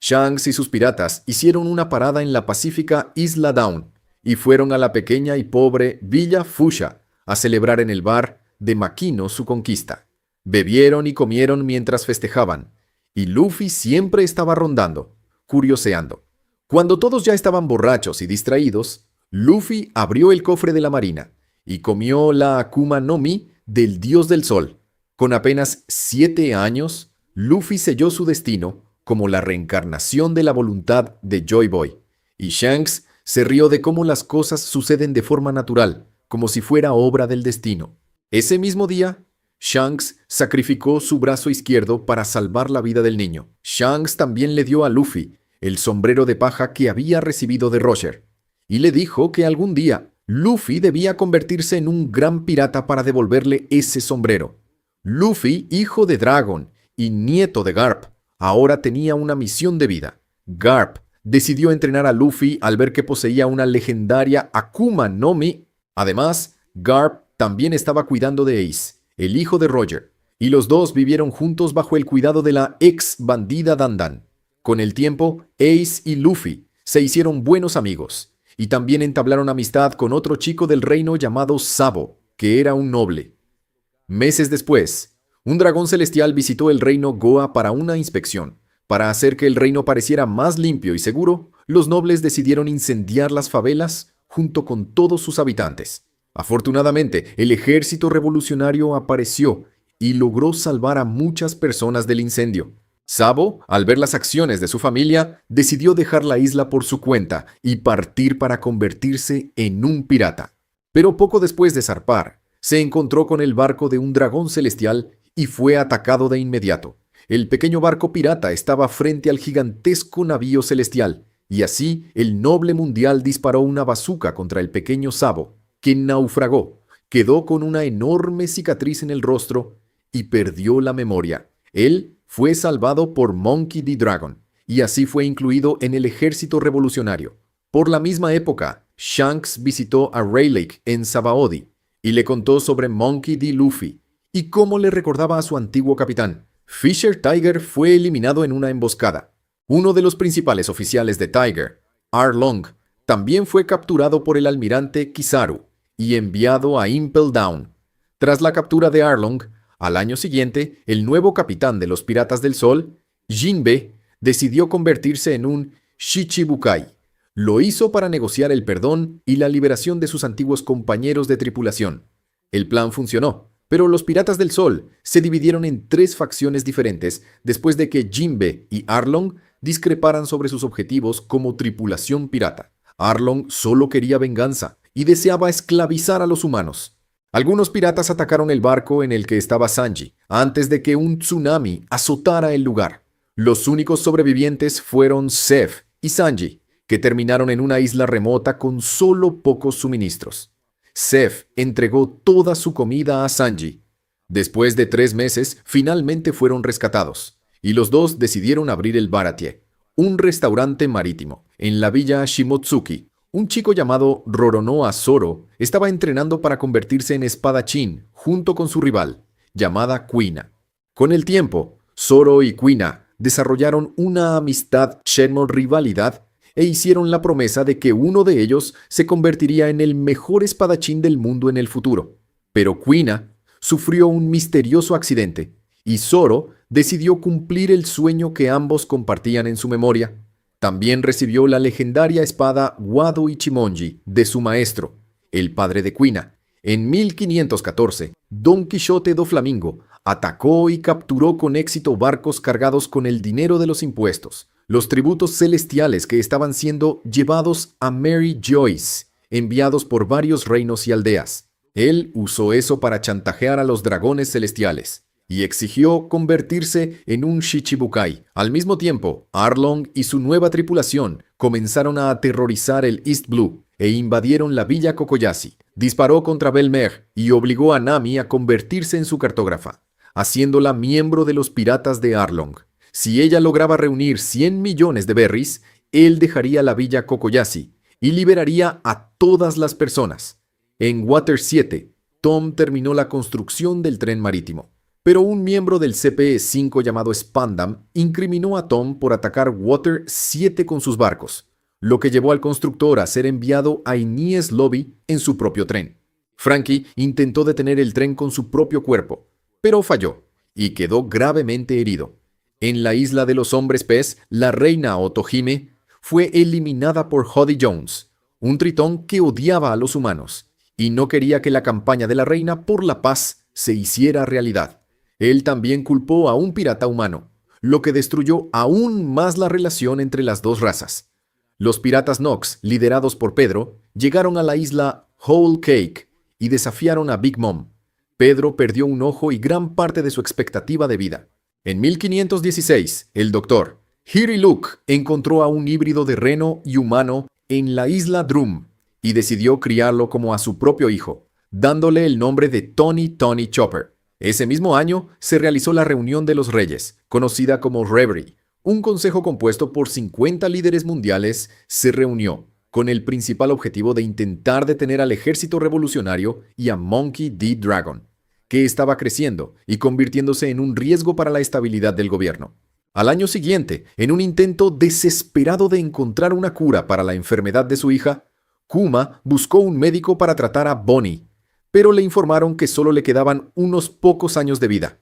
Shanks y sus piratas hicieron una parada en la pacífica Isla Dawn y fueron a la pequeña y pobre Villa Fuchsia a celebrar en el bar de Makino su conquista. Bebieron y comieron mientras festejaban, y Luffy siempre estaba rondando, curioseando. Cuando todos ya estaban borrachos y distraídos, Luffy abrió el cofre de la marina y comió la Akuma no Mi del dios del sol. Con apenas 7 años, Luffy selló su destino como la reencarnación de la voluntad de Joy Boy, y Shanks se rió de cómo las cosas suceden de forma natural, como si fuera obra del destino. Ese mismo día, Shanks sacrificó su brazo izquierdo para salvar la vida del niño. Shanks también le dio a Luffy el sombrero de paja que había recibido de Roger, y le dijo que algún día Luffy debía convertirse en un gran pirata para devolverle ese sombrero. Luffy, hijo de Dragon y nieto de Garp, ahora tenía una misión de vida. Garp decidió entrenar a Luffy al ver que poseía una legendaria Akuma no Mi. Además, Garp también estaba cuidando de Ace, el hijo de Roger, y los dos vivieron juntos bajo el cuidado de la ex bandida Dandan. Con el tiempo, Ace y Luffy se hicieron buenos amigos, y también entablaron amistad con otro chico del reino llamado Sabo, que era un noble. Meses después, un dragón celestial visitó el reino Goa para una inspección. Para hacer que el reino pareciera más limpio y seguro, los nobles decidieron incendiar las favelas junto con todos sus habitantes. Afortunadamente, el ejército revolucionario apareció y logró salvar a muchas personas del incendio. Sabo, al ver las acciones de su familia, decidió dejar la isla por su cuenta y partir para convertirse en un pirata. Pero poco después de zarpar, se encontró con el barco de un dragón celestial y fue atacado de inmediato. El pequeño barco pirata estaba frente al gigantesco navío celestial, y así el noble mundial disparó una bazooka contra el pequeño Sabo, que naufragó, quedó con una enorme cicatriz en el rostro y perdió la memoria. Él fue salvado por Monkey D. Dragon, y así fue incluido en el ejército revolucionario. Por la misma época, Shanks visitó a Rayleigh en Sabaody y le contó sobre Monkey D. Luffy y cómo le recordaba a su antiguo capitán. Fisher Tiger fue eliminado en una emboscada. Uno de los principales oficiales de Tiger, Arlong, también fue capturado por el almirante Kizaru y enviado a Impel Down. Tras la captura de Arlong, al año siguiente, el nuevo capitán de los Piratas del Sol, Jinbe, decidió convertirse en un Shichibukai. Lo hizo para negociar el perdón y la liberación de sus antiguos compañeros de tripulación. El plan funcionó, pero los Piratas del Sol se dividieron en 3 facciones diferentes después de que Jinbe y Arlong discreparan sobre sus objetivos como tripulación pirata. Arlong solo quería venganza y deseaba esclavizar a los humanos. Algunos piratas atacaron el barco en el que estaba Sanji, antes de que un tsunami azotara el lugar. Los únicos sobrevivientes fueron Zeff y Sanji, que terminaron en una isla remota con solo pocos suministros. Zeff entregó toda su comida a Sanji. Después de 3 meses, finalmente fueron rescatados, y los dos decidieron abrir el Baratie, un restaurante marítimo, en la villa Shimotsuki. Un chico llamado Roronoa Zoro estaba entrenando para convertirse en espadachín junto con su rival, llamada Kuina. Con el tiempo, Zoro y Kuina desarrollaron una amistad rivalidad e hicieron la promesa de que uno de ellos se convertiría en el mejor espadachín del mundo en el futuro. Pero Kuina sufrió un misterioso accidente y Zoro decidió cumplir el sueño que ambos compartían en su memoria. También recibió la legendaria espada Wado Ichimonji de su maestro, el padre de Kuina. En 1514, Don Quijote do Flamingo atacó y capturó con éxito barcos cargados con el dinero de los impuestos, los tributos celestiales que estaban siendo llevados a Mary Joyce, enviados por varios reinos y aldeas. Él usó eso para chantajear a los dragones celestiales y exigió convertirse en un Shichibukai. Al mismo tiempo, Arlong y su nueva tripulación comenzaron a aterrorizar el East Blue e invadieron la villa Kokoyashi. Disparó contra Belmer y obligó a Nami a convertirse en su cartógrafa, haciéndola miembro de los piratas de Arlong. Si ella lograba reunir 100 millones de berries, él dejaría la villa Kokoyashi y liberaría a todas las personas. En Water 7, Tom terminó la construcción del tren marítimo, Pero un miembro del CPE-5 llamado Spandam incriminó a Tom por atacar Water 7 con sus barcos, lo que llevó al constructor a ser enviado a Enies Lobby en su propio tren. Frankie intentó detener el tren con su propio cuerpo, pero falló y quedó gravemente herido. En la isla de los hombres pez, la reina Otohime fue eliminada por Hoddy Jones, un tritón que odiaba a los humanos y no quería que la campaña de la reina por la paz se hiciera realidad. Él también culpó a un pirata humano, lo que destruyó aún más la relación entre las dos razas. Los piratas Nox, liderados por Pedro, llegaron a la isla Whole Cake y desafiaron a Big Mom. Pedro perdió un ojo y gran parte de su expectativa de vida. En 1516, el doctor Huey Luke encontró a un híbrido de reno y humano en la isla Drum y decidió criarlo como a su propio hijo, dándole el nombre de Tony Chopper. Ese mismo año se realizó la Reunión de los Reyes, conocida como Reverie. Un consejo compuesto por 50 líderes mundiales se reunió con el principal objetivo de intentar detener al ejército revolucionario y a Monkey D. Dragon, que estaba creciendo y convirtiéndose en un riesgo para la estabilidad del gobierno. Al año siguiente, en un intento desesperado de encontrar una cura para la enfermedad de su hija, Kuma buscó un médico para tratar a Bonnie, pero le informaron que solo le quedaban unos pocos años de vida.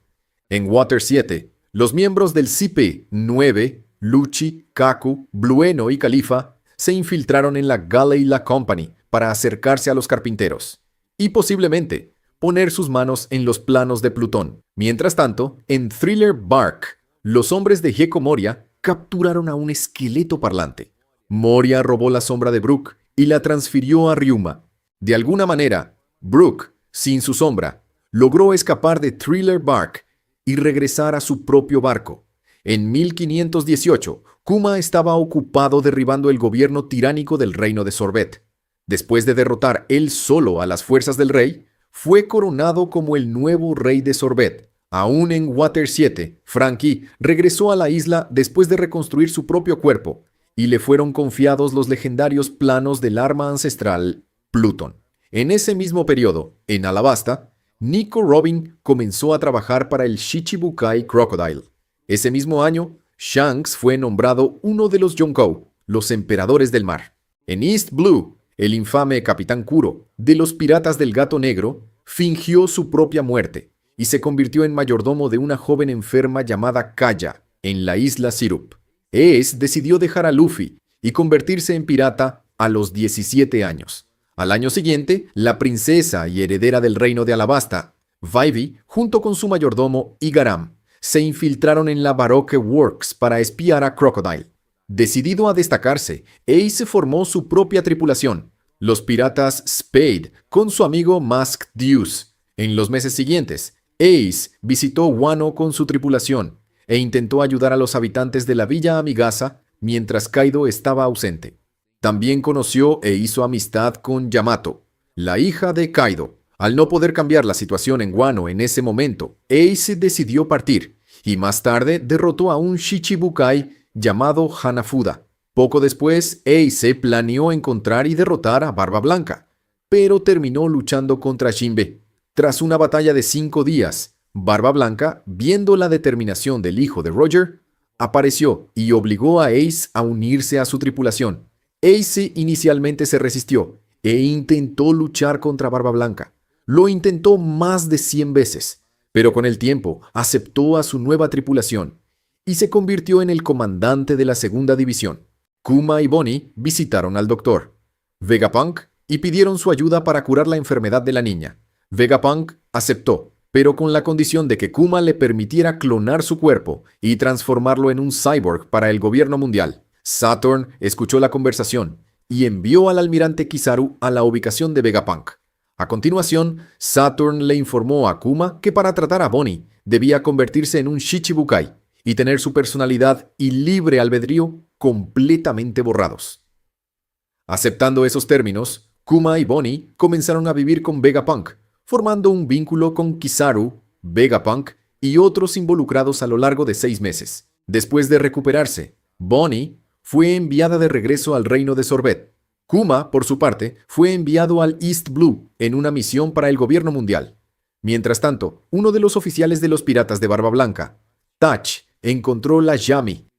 En Water 7, los miembros del CP-9, Lucci, Kaku, Blueno y Califa, se infiltraron en la Galley-La Company para acercarse a los carpinteros y posiblemente poner sus manos en los planos de Plutón. Mientras tanto, en Thriller Bark, los hombres de Gecko Moria capturaron a un esqueleto parlante. Moria robó la sombra de Brook y la transfirió a Ryuma. De alguna manera, Brook, sin su sombra, logró escapar de Thriller Bark y regresar a su propio barco. En 1518, Kuma estaba ocupado derribando el gobierno tiránico del reino de Sorbet. Después de derrotar él solo a las fuerzas del rey, fue coronado como el nuevo rey de Sorbet. Aún en Water 7, Frankie regresó a la isla después de reconstruir su propio cuerpo y le fueron confiados los legendarios planos del arma ancestral Pluton. En ese mismo periodo, en Alabasta, Nico Robin comenzó a trabajar para el Shichibukai Crocodile. Ese mismo año, Shanks fue nombrado uno de los Yonkou, los emperadores del mar. En East Blue, el infame Capitán Kuro, de los Piratas del Gato Negro, fingió su propia muerte y se convirtió en mayordomo de una joven enferma llamada Kaya, en la isla Syrup. Ace decidió dejar a Luffy y convertirse en pirata a los 17 años. Al año siguiente, la princesa y heredera del reino de Alabasta, Vivi, junto con su mayordomo Igaram, se infiltraron en la Baroque Works para espiar a Crocodile. Decidido a destacarse, Ace formó su propia tripulación, los piratas Spade, con su amigo Masked Deuce. En los meses siguientes, Ace visitó Wano con su tripulación e intentó ayudar a los habitantes de la Villa Amigasa mientras Kaido estaba ausente. También conoció e hizo amistad con Yamato, la hija de Kaido. Al no poder cambiar la situación en Wano en ese momento, Ace decidió partir y más tarde derrotó a un Shichibukai llamado Hanafuda. Poco después, Ace planeó encontrar y derrotar a Barba Blanca, pero terminó luchando contra Shinbe. Tras una batalla de 5 días, Barba Blanca, viendo la determinación del hijo de Roger, apareció y obligó a Ace a unirse a su tripulación. Ace inicialmente se resistió e intentó luchar contra Barba Blanca. Lo intentó más de 100 veces, pero con el tiempo aceptó a su nueva tripulación y se convirtió en el comandante de la segunda división. Kuma y Bonnie visitaron al doctor Vegapunk y pidieron su ayuda para curar la enfermedad de la niña. Vegapunk aceptó, pero con la condición de que Kuma le permitiera clonar su cuerpo y transformarlo en un cyborg para el gobierno mundial. Saturn escuchó la conversación y envió al almirante Kizaru a la ubicación de Vegapunk. A continuación, Saturn le informó a Kuma que para tratar a Bonnie debía convertirse en un Shichibukai y tener su personalidad y libre albedrío completamente borrados. Aceptando esos términos, Kuma y Bonnie comenzaron a vivir con Vegapunk, formando un vínculo con Kizaru, Vegapunk y otros involucrados a lo largo de 6 meses. Después de recuperarse, Bonnie fue enviada de regreso al reino de Sorbet. Kuma, por su parte, fue enviado al East Blue en una misión para el gobierno mundial. Mientras tanto, uno de los oficiales de los piratas de Barba Blanca, Touch, encontró la Yami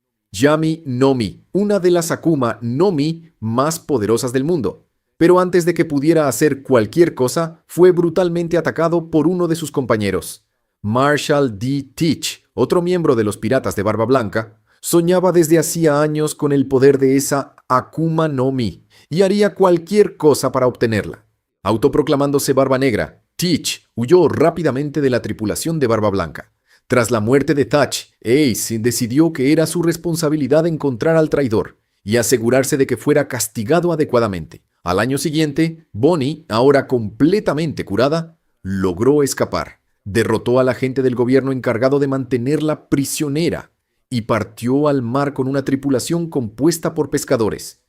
no Mi, una de las Akuma no Mi más poderosas del mundo. Pero antes de que pudiera hacer cualquier cosa, fue brutalmente atacado por uno de sus compañeros. Marshall D. Teach, otro miembro de los piratas de Barba Blanca, soñaba desde hacía años con el poder de esa Akuma no Mi y haría cualquier cosa para obtenerla. Autoproclamándose Barba Negra, Teach huyó rápidamente de la tripulación de Barba Blanca. Tras la muerte de Touch, Ace decidió que era su responsabilidad encontrar al traidor y asegurarse de que fuera castigado adecuadamente. Al año siguiente, Bonnie, ahora completamente curada, logró escapar. Derrotó al agente del gobierno encargado de mantenerla prisionera y partió al mar con una tripulación compuesta por pescadores.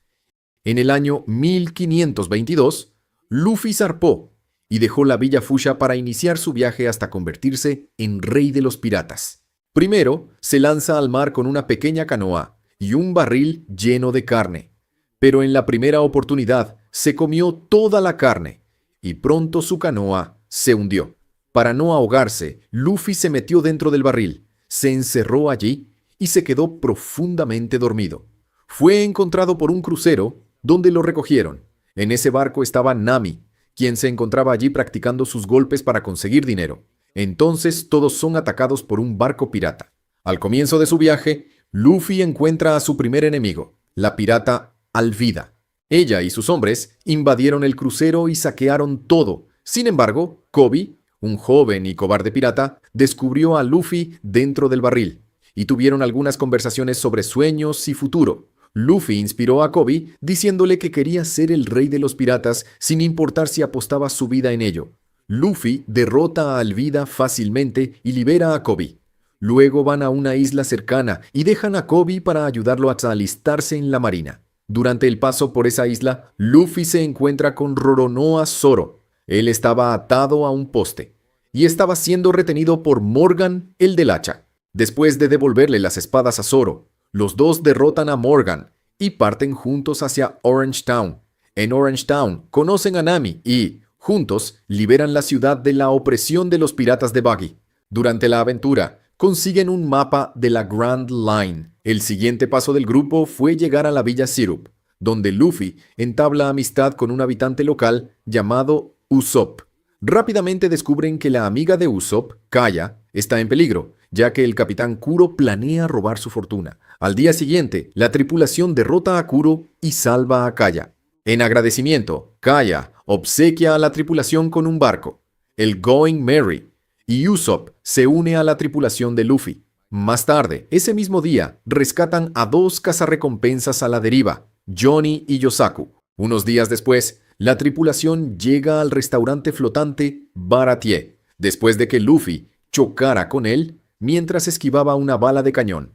En el año 1522, Luffy zarpó y dejó la Villa Fuchsia para iniciar su viaje hasta convertirse en rey de los piratas. Primero, se lanza al mar con una pequeña canoa y un barril lleno de carne. Pero en la primera oportunidad se comió toda la carne y pronto su canoa se hundió. Para no ahogarse, Luffy se metió dentro del barril, se encerró allí y se quedó profundamente dormido. Fue encontrado por un crucero donde lo recogieron. En ese barco estaba Nami, quien se encontraba allí practicando sus golpes para conseguir dinero. Entonces todos son atacados por un barco pirata. Al comienzo de su viaje, Luffy encuentra a su primer enemigo, la pirata Alvida. Ella y sus hombres invadieron el crucero y saquearon todo. Sin embargo, Koby, un joven y cobarde pirata, descubrió a Luffy dentro del barril y tuvieron algunas conversaciones sobre sueños y futuro. Luffy inspiró a Koby diciéndole que quería ser el rey de los piratas sin importar si apostaba su vida en ello. Luffy derrota a Alvida fácilmente y libera a Koby. Luego van a una isla cercana y dejan a Koby para ayudarlo a alistarse en la marina. Durante el paso por esa isla, Luffy se encuentra con Roronoa Zoro. Él estaba atado a un poste y estaba siendo retenido por Morgan, el del hacha. Después de devolverle las espadas a Zoro, los dos derrotan a Morgan y parten juntos hacia Orange Town. En Orange Town conocen a Nami y, juntos, liberan la ciudad de la opresión de los piratas de Buggy. Durante la aventura, consiguen un mapa de la Grand Line. El siguiente paso del grupo fue llegar a la Villa Syrup, donde Luffy entabla amistad con un habitante local llamado Usopp. Rápidamente descubren que la amiga de Usopp, Kaya, está en peligro, ya que el capitán Kuro planea robar su fortuna. Al día siguiente, la tripulación derrota a Kuro y salva a Kaya. En agradecimiento, Kaya obsequia a la tripulación con un barco, el Going Merry, y Usopp se une a la tripulación de Luffy. Más tarde, ese mismo día, rescatan a dos cazarrecompensas a la deriva, Johnny y Yosaku. Unos días después, la tripulación llega al restaurante flotante Baratie, después de que Luffy chocara con él mientras esquivaba una bala de cañón.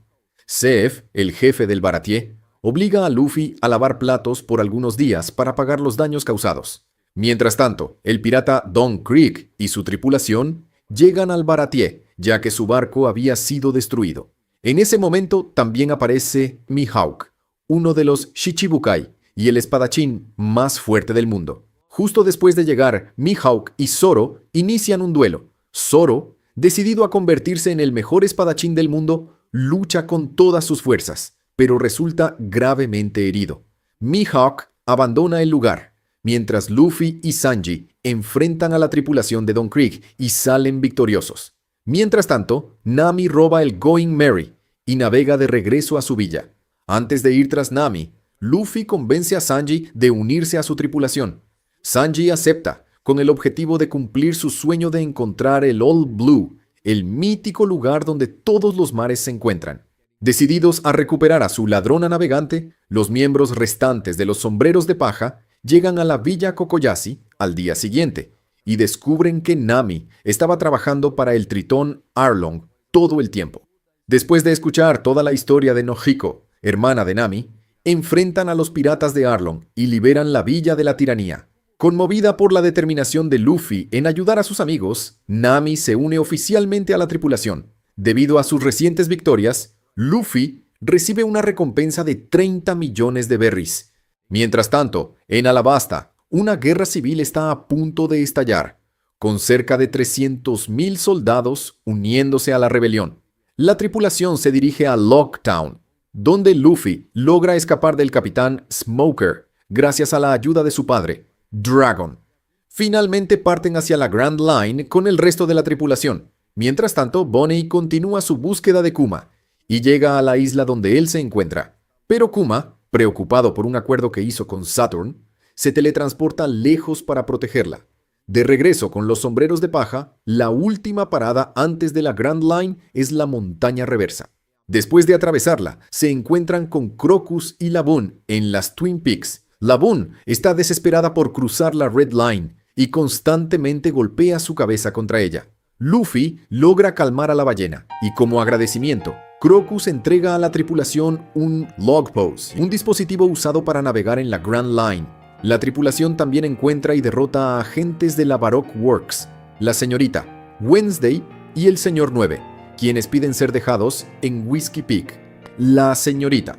Zeff, el jefe del Baratie, obliga a Luffy a lavar platos por algunos días para pagar los daños causados. Mientras tanto, el pirata Don Krieg y su tripulación llegan al Baratie, ya que su barco había sido destruido. En ese momento también aparece Mihawk, uno de los Shichibukai y el espadachín más fuerte del mundo. Justo después de llegar, Mihawk y Zoro inician un duelo. Zoro, decidido a convertirse en el mejor espadachín del mundo, lucha con todas sus fuerzas, pero resulta gravemente herido. Mihawk abandona el lugar, mientras Luffy y Sanji enfrentan a la tripulación de Don Krieg y salen victoriosos. Mientras tanto, Nami roba el Going Merry y navega de regreso a su villa. Antes de ir tras Nami, Luffy convence a Sanji de unirse a su tripulación. Sanji acepta, con el objetivo de cumplir su sueño de encontrar el All Blue, el mítico lugar donde todos los mares se encuentran. Decididos a recuperar a su ladrona navegante, los miembros restantes de los sombreros de paja llegan a la Villa Kokoyashi al día siguiente y descubren que Nami estaba trabajando para el tritón Arlong todo el tiempo. Después de escuchar toda la historia de Nojiko, hermana de Nami, enfrentan a los piratas de Arlong y liberan la Villa de la Tiranía. Conmovida por la determinación de Luffy en ayudar a sus amigos, Nami se une oficialmente a la tripulación. Debido a sus recientes victorias, Luffy recibe una recompensa de 30 millones de berries. Mientras tanto, en Alabasta, una guerra civil está a punto de estallar. con cerca de 300,000 soldados uniéndose a la rebelión. La tripulación se dirige a Locktown, donde Luffy logra escapar del capitán Smoker gracias a la ayuda de su padre, Dragon. Finalmente parten hacia la Grand Line con el resto de la tripulación. Mientras tanto, Bonnie continúa su búsqueda de Kuma y llega a la isla donde él se encuentra. Pero Kuma, preocupado por un acuerdo que hizo con Saturn, se teletransporta lejos para protegerla. De regreso con los sombreros de paja, la última parada antes de la Grand Line es la montaña reversa. Después de atravesarla, se encuentran con Crocus y Laboon en las Twin Peaks. Laboon está desesperada por cruzar la Red Line y constantemente golpea su cabeza contra ella. Luffy logra calmar a la ballena y como agradecimiento, Crocus entrega a la tripulación un Logpost, un dispositivo usado para navegar en la Grand Line. La tripulación también encuentra y derrota a agentes de la Baroque Works, la señorita Wednesday y el señor 9, quienes piden ser dejados en Whiskey Peak. La señorita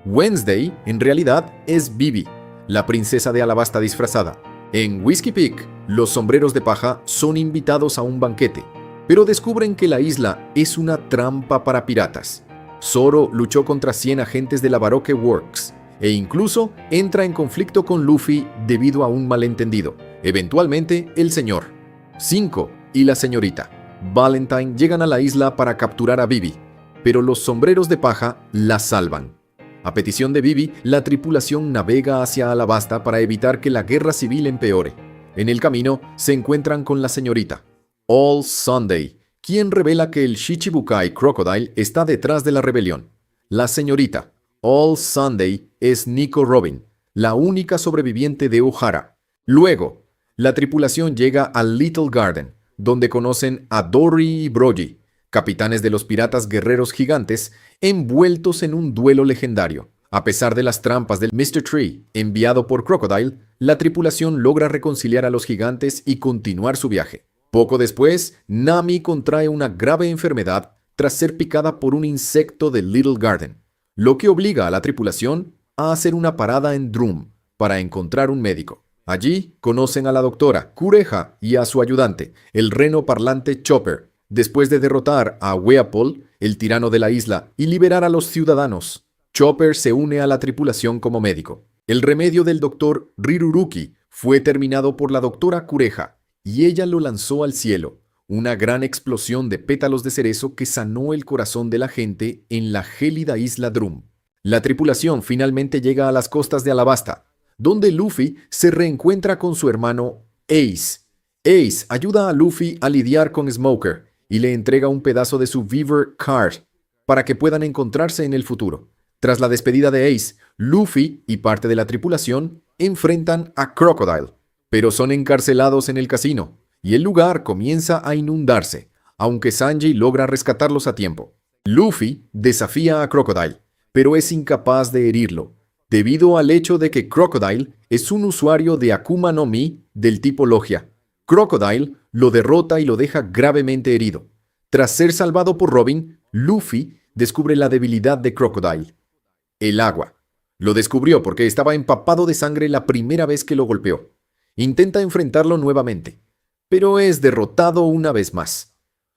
Wednesday en realidad es Vivi, la princesa de Alabasta disfrazada. En Whiskey Peak, los sombreros de paja son invitados a un banquete, pero descubren que la isla es una trampa para piratas. Zoro luchó contra 100 agentes de la Baroque Works e incluso entra en conflicto con Luffy debido a un malentendido. Eventualmente, el señor 5 y la señorita Valentine llegan a la isla para capturar a Vivi, pero los sombreros de paja la salvan. A petición de Vivi, la tripulación navega hacia Alabasta para evitar que la guerra civil empeore. En el camino se encuentran con la señorita All Sunday, quien revela que el Shichibukai Crocodile está detrás de la rebelión. La señorita All Sunday es Nico Robin, la única sobreviviente de Ohara. Luego, la tripulación llega a Little Garden, donde conocen a Dory y Brogy, capitanes de los piratas guerreros gigantes, envueltos en un duelo legendario. A pesar de las trampas del Mr. Tree enviado por Crocodile, la tripulación logra reconciliar a los gigantes y continuar su viaje. Poco después, Nami contrae una grave enfermedad tras ser picada por un insecto de Little Garden, lo que obliga a la tripulación a hacer una parada en Drum para encontrar un médico. Allí conocen a la doctora Kureha y a su ayudante, el reno parlante Chopper, después de derrotar a Weapol, el tirano de la isla, y liberar a los ciudadanos. Chopper se une a la tripulación como médico. El remedio del doctor Riruruki fue terminado por la doctora Kureha, y ella lo lanzó al cielo. Una gran explosión de pétalos de cerezo que sanó el corazón de la gente en la gélida isla Drum. La tripulación finalmente llega a las costas de Alabasta, donde Luffy se reencuentra con su hermano Ace. Ace ayuda a Luffy a lidiar con Smoker y le entrega un pedazo de su Beaver Card para que puedan encontrarse en el futuro. Tras la despedida de Ace, Luffy y parte de la tripulación enfrentan a Crocodile, pero son encarcelados en el casino y el lugar comienza a inundarse, aunque Sanji logra rescatarlos a tiempo. Luffy desafía a Crocodile, pero es incapaz de herirlo, debido al hecho de que Crocodile es un usuario de Akuma no Mi del tipo Logia. Crocodile lo derrota y lo deja gravemente herido. Tras ser salvado por Robin, Luffy descubre la debilidad de Crocodile: el agua. Lo descubrió porque estaba empapado de sangre la primera vez que lo golpeó. Intenta enfrentarlo nuevamente, pero es derrotado una vez más.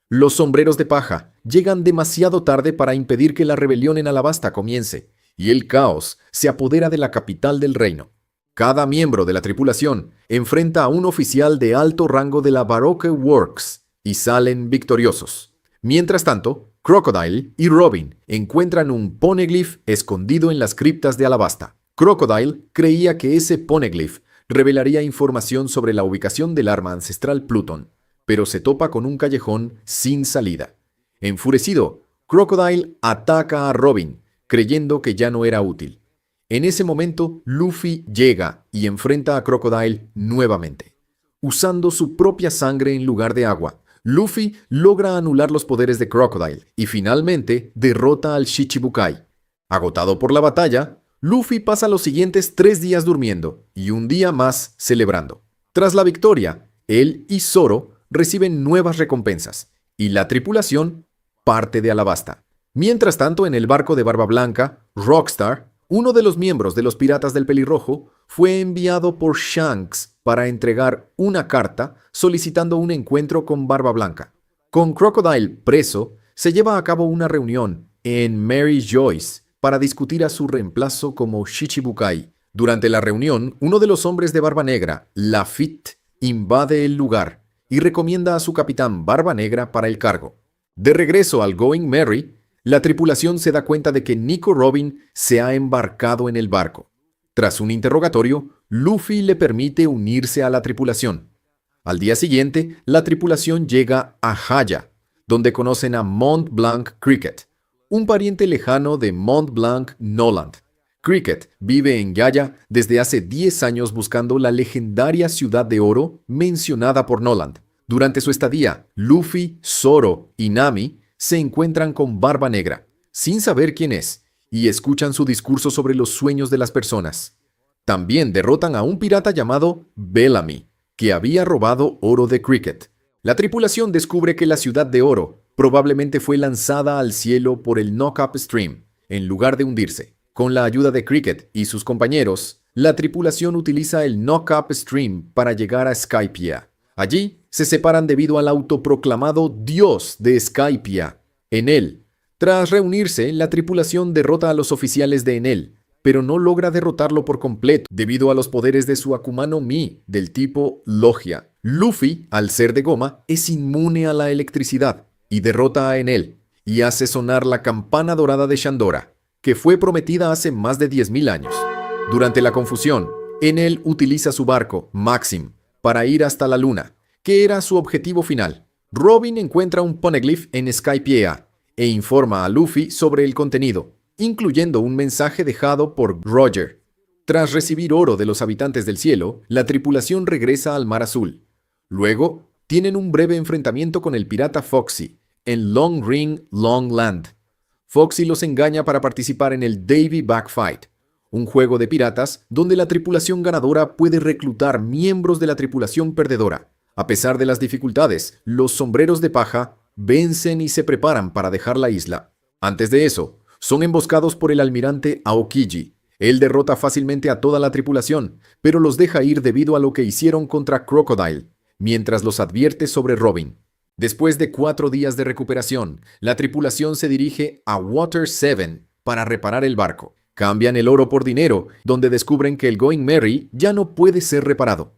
Los sombreros de paja llegan demasiado tarde para impedir que la rebelión en Alabasta comience, y el caos se apodera de la capital del reino. Cada miembro de la tripulación enfrenta a un oficial de alto rango de la Baroque Works y salen victoriosos. Mientras tanto, Crocodile y Robin encuentran un poneglyph escondido en las criptas de Alabasta. Crocodile creía que ese poneglyph revelaría información sobre la ubicación del arma ancestral Pluton, pero se topa con un callejón sin salida. Enfurecido, Crocodile ataca a Robin, creyendo que ya no era útil. En ese momento, Luffy llega y enfrenta a Crocodile nuevamente. Usando su propia sangre en lugar de agua, Luffy logra anular los poderes de Crocodile y finalmente derrota al Shichibukai. Agotado por la batalla, Luffy pasa los siguientes 3 días durmiendo y un día más celebrando. Tras la victoria, él y Zoro reciben nuevas recompensas y la tripulación parte de Alabasta. Mientras tanto, en el barco de Barba Blanca, Rockstar, uno de los miembros de los Piratas del Pelirrojo, fue enviado por Shanks para entregar una carta solicitando un encuentro con Barba Blanca. Con Crocodile preso, se lleva a cabo una reunión en Mary Joyce para discutir a su reemplazo como Shichibukai. Durante la reunión, uno de los hombres de Barba Negra, Lafitte, invade el lugar y recomienda a su capitán Barba Negra para el cargo. De regreso al Going Merry, la tripulación se da cuenta de que Nico Robin se ha embarcado en el barco. Tras un interrogatorio, Luffy le permite unirse a la tripulación. Al día siguiente, la tripulación llega a Haya, donde conocen a Mont Blanc Cricket, un pariente lejano de Mont Blanc Noland. Cricket vive en Yaya desde hace 10 años buscando la legendaria ciudad de oro mencionada por Noland. Durante su estadía, Luffy, Zoro y Nami se encuentran con Barba Negra, sin saber quién es, y escuchan su discurso sobre los sueños de las personas. También derrotan a un pirata llamado Bellamy, que había robado oro de Cricket. La tripulación descubre que la ciudad de oro probablemente fue lanzada al cielo por el Knock-Up Stream, en lugar de hundirse. Con la ayuda de Cricket y sus compañeros, la tripulación utiliza el Knock-Up Stream para llegar a Skypiea. Allí se separan debido al autoproclamado dios de Skypiea, Enel. Tras reunirse, la tripulación derrota a los oficiales de Enel, pero no logra derrotarlo por completo debido a los poderes de su Akuma no Mi del tipo Logia. Luffy, al ser de goma, es inmune a la electricidad y derrota a Enel y hace sonar la campana dorada de Shandora, que fue prometida hace más de 10.000 años. Durante la confusión, Enel utiliza su barco, Maxim, para ir hasta la luna, que era su objetivo final. Robin encuentra un poneglyph en Skypiea e informa a Luffy sobre el contenido, incluyendo un mensaje dejado por Roger. Tras recibir oro de los habitantes del cielo, la tripulación regresa al Mar Azul. Luego, tienen un breve enfrentamiento con el pirata Foxy en Long Ring Long Land. Foxy los engaña para participar en el Davy Back Fight, un juego de piratas donde la tripulación ganadora puede reclutar miembros de la tripulación perdedora. A pesar de las dificultades, los sombreros de paja vencen y se preparan para dejar la isla. Antes de eso, son emboscados por el almirante Aokiji. Él derrota fácilmente a toda la tripulación, pero los deja ir debido a lo que hicieron contra Crocodile, mientras los advierte sobre Robin. Después de 4 días de recuperación, la tripulación se dirige a Water 7 para reparar el barco. Cambian el oro por dinero, donde descubren que el Going Merry ya no puede ser reparado.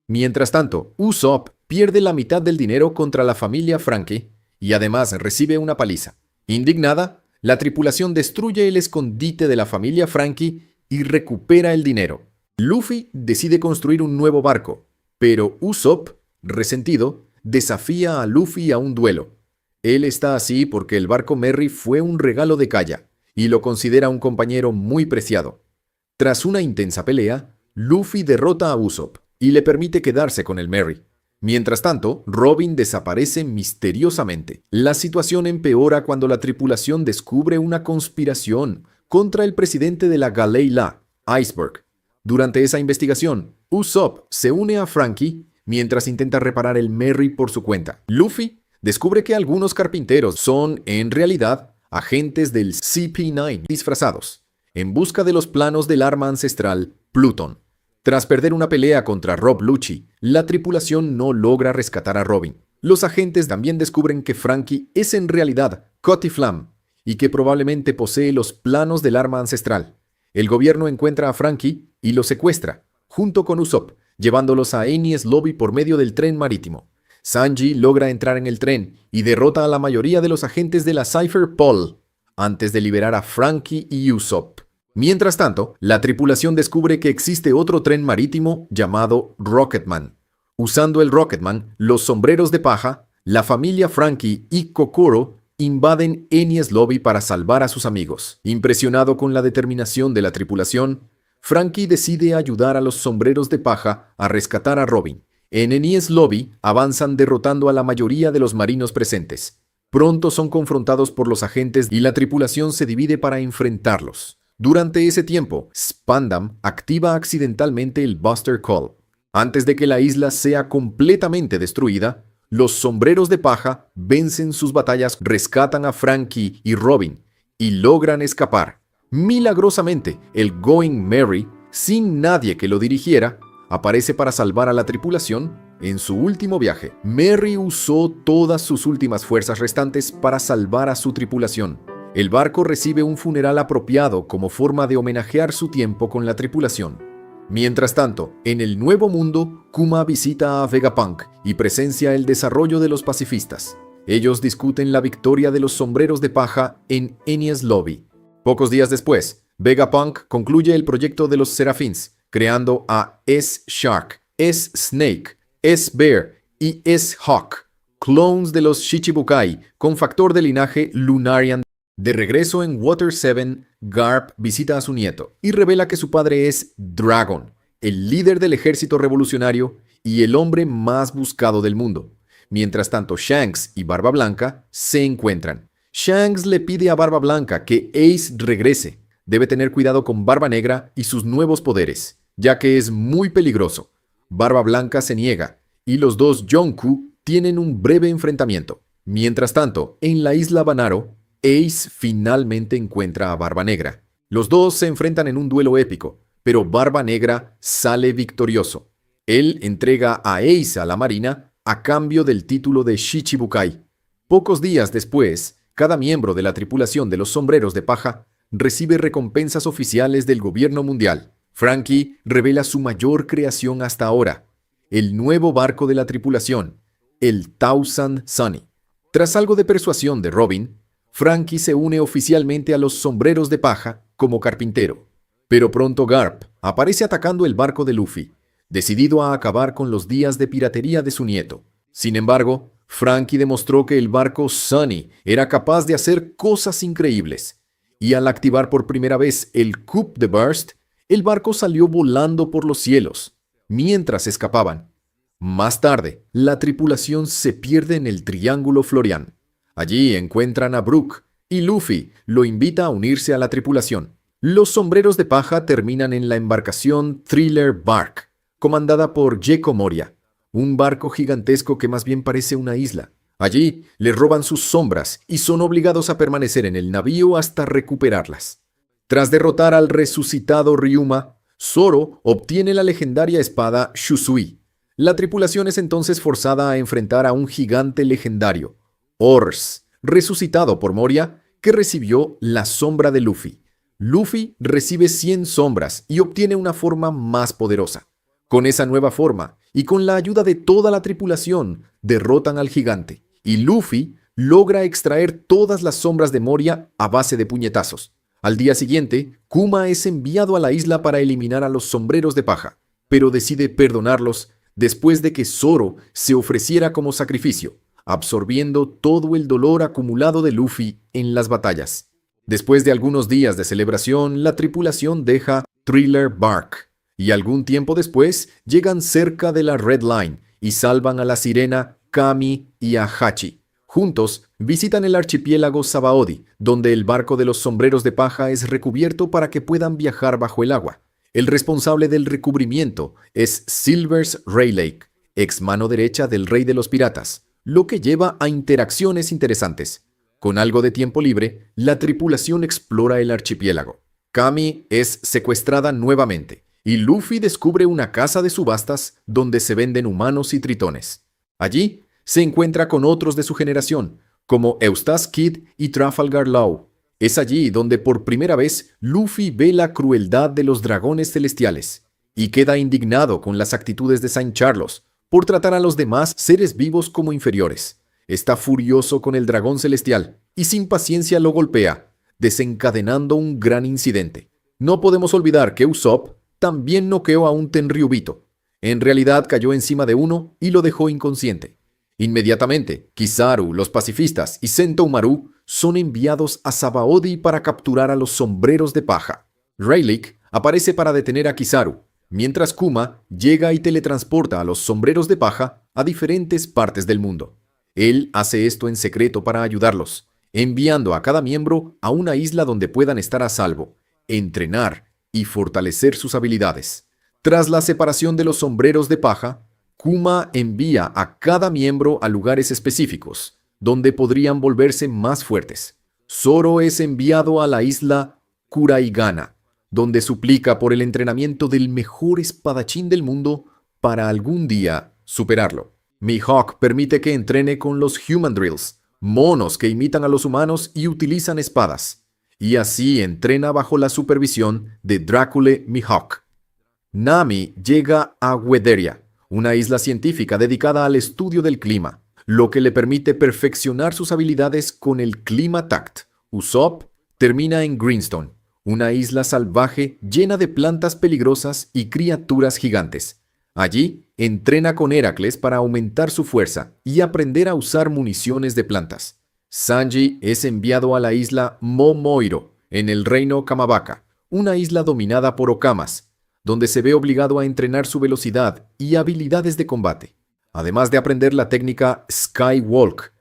Mientras tanto, Usopp pierde la mitad del dinero contra la familia Frankie y además recibe una paliza. Indignada, la tripulación destruye el escondite de la familia Frankie y recupera el dinero. Luffy decide construir un nuevo barco, pero Usopp, resentido, desafía a Luffy a un duelo. Él está así porque el barco Merry fue un regalo de Kaya y lo considera un compañero muy preciado. Tras una intensa pelea, Luffy derrota a Usopp y le permite quedarse con el Merry. Mientras tanto, Robin desaparece misteriosamente. La situación empeora cuando la tripulación descubre una conspiración contra el presidente de la Galeila, Iceberg. Durante esa investigación, Usopp se une a Frankie mientras intenta reparar el Merry por su cuenta. Luffy descubre que algunos carpinteros son, en realidad, agentes del CP9 disfrazados, en busca de los planos del arma ancestral Pluton. Tras perder una pelea contra Rob Lucci, la tripulación no logra rescatar a Robin. Los agentes también descubren que Frankie es en realidad Cutty Flam y que probablemente posee los planos del arma ancestral. El gobierno encuentra a Frankie y lo secuestra, junto con Usopp, llevándolos a Enies Lobby por medio del tren marítimo. Sanji logra entrar en el tren y derrota a la mayoría de los agentes de la Cypher Pol, antes de liberar a Frankie y Usopp. Mientras tanto, la tripulación descubre que existe otro tren marítimo llamado Rocketman. Usando el Rocketman, los sombreros de paja, la familia Frankie y Kokoro invaden Enies Lobby para salvar a sus amigos. Impresionado con la determinación de la tripulación, Frankie decide ayudar a los sombreros de paja a rescatar a Robin. En Enies Lobby avanzan derrotando a la mayoría de los marinos presentes. Pronto son confrontados por los agentes y la tripulación se divide para enfrentarlos. Durante ese tiempo, Spandam activa accidentalmente el Buster Call. Antes de que la isla sea completamente destruida, los sombreros de paja vencen sus batallas, rescatan a Frankie y Robin y logran escapar. Milagrosamente, el Going Merry, sin nadie que lo dirigiera, aparece para salvar a la tripulación en su último viaje. Merry usó todas sus últimas fuerzas restantes para salvar a su tripulación. El barco recibe un funeral apropiado como forma de homenajear su tiempo con la tripulación. Mientras tanto, en el Nuevo Mundo, Kuma visita a Vegapunk y presencia el desarrollo de los pacifistas. Ellos discuten la victoria de los sombreros de paja en Enies Lobby. Pocos días después, Vegapunk concluye el proyecto de los Seraphins, creando a S-Shark, S-Snake, S-Bear y S-Hawk, clones de los Shichibukai con factor de linaje Lunarian. De regreso en Water 7, Garp visita a su nieto y revela que su padre es Dragon, el líder del ejército revolucionario y el hombre más buscado del mundo. Mientras tanto, Shanks y Barba Blanca se encuentran. Shanks le pide a Barba Blanca que Ace regrese. Debe tener cuidado con Barba Negra y sus nuevos poderes, ya que es muy peligroso. Barba Blanca se niega y los dos Yonku tienen un breve enfrentamiento. Mientras tanto, en la isla Banaro, Ace finalmente encuentra a Barba Negra. Los dos se enfrentan en un duelo épico, pero Barba Negra sale victorioso. Él entrega a Ace a la Marina a cambio del título de Shichibukai. Pocos días después, cada miembro de la tripulación de los sombreros de paja recibe recompensas oficiales del gobierno mundial. Franky revela su mayor creación hasta ahora, el nuevo barco de la tripulación, el Thousand Sunny. Tras algo de persuasión de Robin, Franky se une oficialmente a los sombreros de paja como carpintero. Pero pronto Garp aparece atacando el barco de Luffy, decidido a acabar con los días de piratería de su nieto. Sin embargo, Franky demostró que el barco Sunny era capaz de hacer cosas increíbles, y al activar por primera vez el Coup de Burst, el barco salió volando por los cielos, mientras escapaban. Más tarde, la tripulación se pierde en el Triángulo Florian. Allí encuentran a Brook, y Luffy lo invita a unirse a la tripulación. Los sombreros de paja terminan en la embarcación Thriller Bark, comandada por Gecko Moria, un barco gigantesco que más bien parece una isla. Allí les roban sus sombras y son obligados a permanecer en el navío hasta recuperarlas. Tras derrotar al resucitado Ryuma, Zoro obtiene la legendaria espada Shusui. La tripulación es entonces forzada a enfrentar a un gigante legendario, Ors, resucitado por Moria, que recibió la sombra de Luffy. Luffy recibe 100 sombras y obtiene una forma más poderosa. Con esa nueva forma, y con la ayuda de toda la tripulación, derrotan al gigante, y Luffy logra extraer todas las sombras de Moria a base de puñetazos. Al día siguiente, Kuma es enviado a la isla para eliminar a los sombreros de paja, pero decide perdonarlos después de que Zoro se ofreciera como sacrificio, absorbiendo todo el dolor acumulado de Luffy en las batallas. Después de algunos días de celebración, la tripulación deja Thriller Bark, y algún tiempo después llegan cerca de la Red Line y salvan a la sirena Kami y a Hachi. Juntos visitan el archipiélago Sabaody, donde el barco de los sombreros de paja es recubierto para que puedan viajar bajo el agua. El responsable del recubrimiento es Silvers Rayleigh, ex mano derecha del rey de los piratas, lo que lleva a interacciones interesantes. Con algo de tiempo libre, la tripulación explora el archipiélago. Kami es secuestrada nuevamente, y Luffy descubre una casa de subastas donde se venden humanos y tritones. Allí se encuentra con otros de su generación, como Eustace Kid y Trafalgar Law. Es allí donde por primera vez Luffy ve la crueldad de los dragones celestiales, y queda indignado con las actitudes de Saint Charlos por tratar a los demás seres vivos como inferiores. Está furioso con el dragón celestial y sin paciencia lo golpea, desencadenando un gran incidente. No podemos olvidar que Usopp también noqueó a un Tenryubito. En realidad cayó encima de uno y lo dejó inconsciente. Inmediatamente, Kizaru, los pacifistas y Sentomaru son enviados a Sabaody para capturar a los sombreros de paja. Rayleigh aparece para detener a Kizaru, mientras Kuma llega y teletransporta a los sombreros de paja a diferentes partes del mundo. Él hace esto en secreto para ayudarlos, enviando a cada miembro a una isla donde puedan estar a salvo, entrenar y fortalecer sus habilidades. Tras la separación de los sombreros de paja, Kuma envía a cada miembro a lugares específicos, donde podrían volverse más fuertes. Zoro es enviado a la isla Kuraigana, donde suplica por el entrenamiento del mejor espadachín del mundo para algún día superarlo. Mihawk permite que entrene con los Human Drills, monos que imitan a los humanos y utilizan espadas, y así entrena bajo la supervisión de Dracule Mihawk. Nami llega a Weatheria, una isla científica dedicada al estudio del clima, lo que le permite perfeccionar sus habilidades con el Climatact. Usopp termina en Greenstone, una isla salvaje llena de plantas peligrosas y criaturas gigantes. Allí entrena con Heracles para aumentar su fuerza y aprender a usar municiones de plantas. Sanji es enviado a la isla Momoiro, en el reino Kamabaka, una isla dominada por Okamas, donde se ve obligado a entrenar su velocidad y habilidades de combate, además de aprender la técnica Skywalk.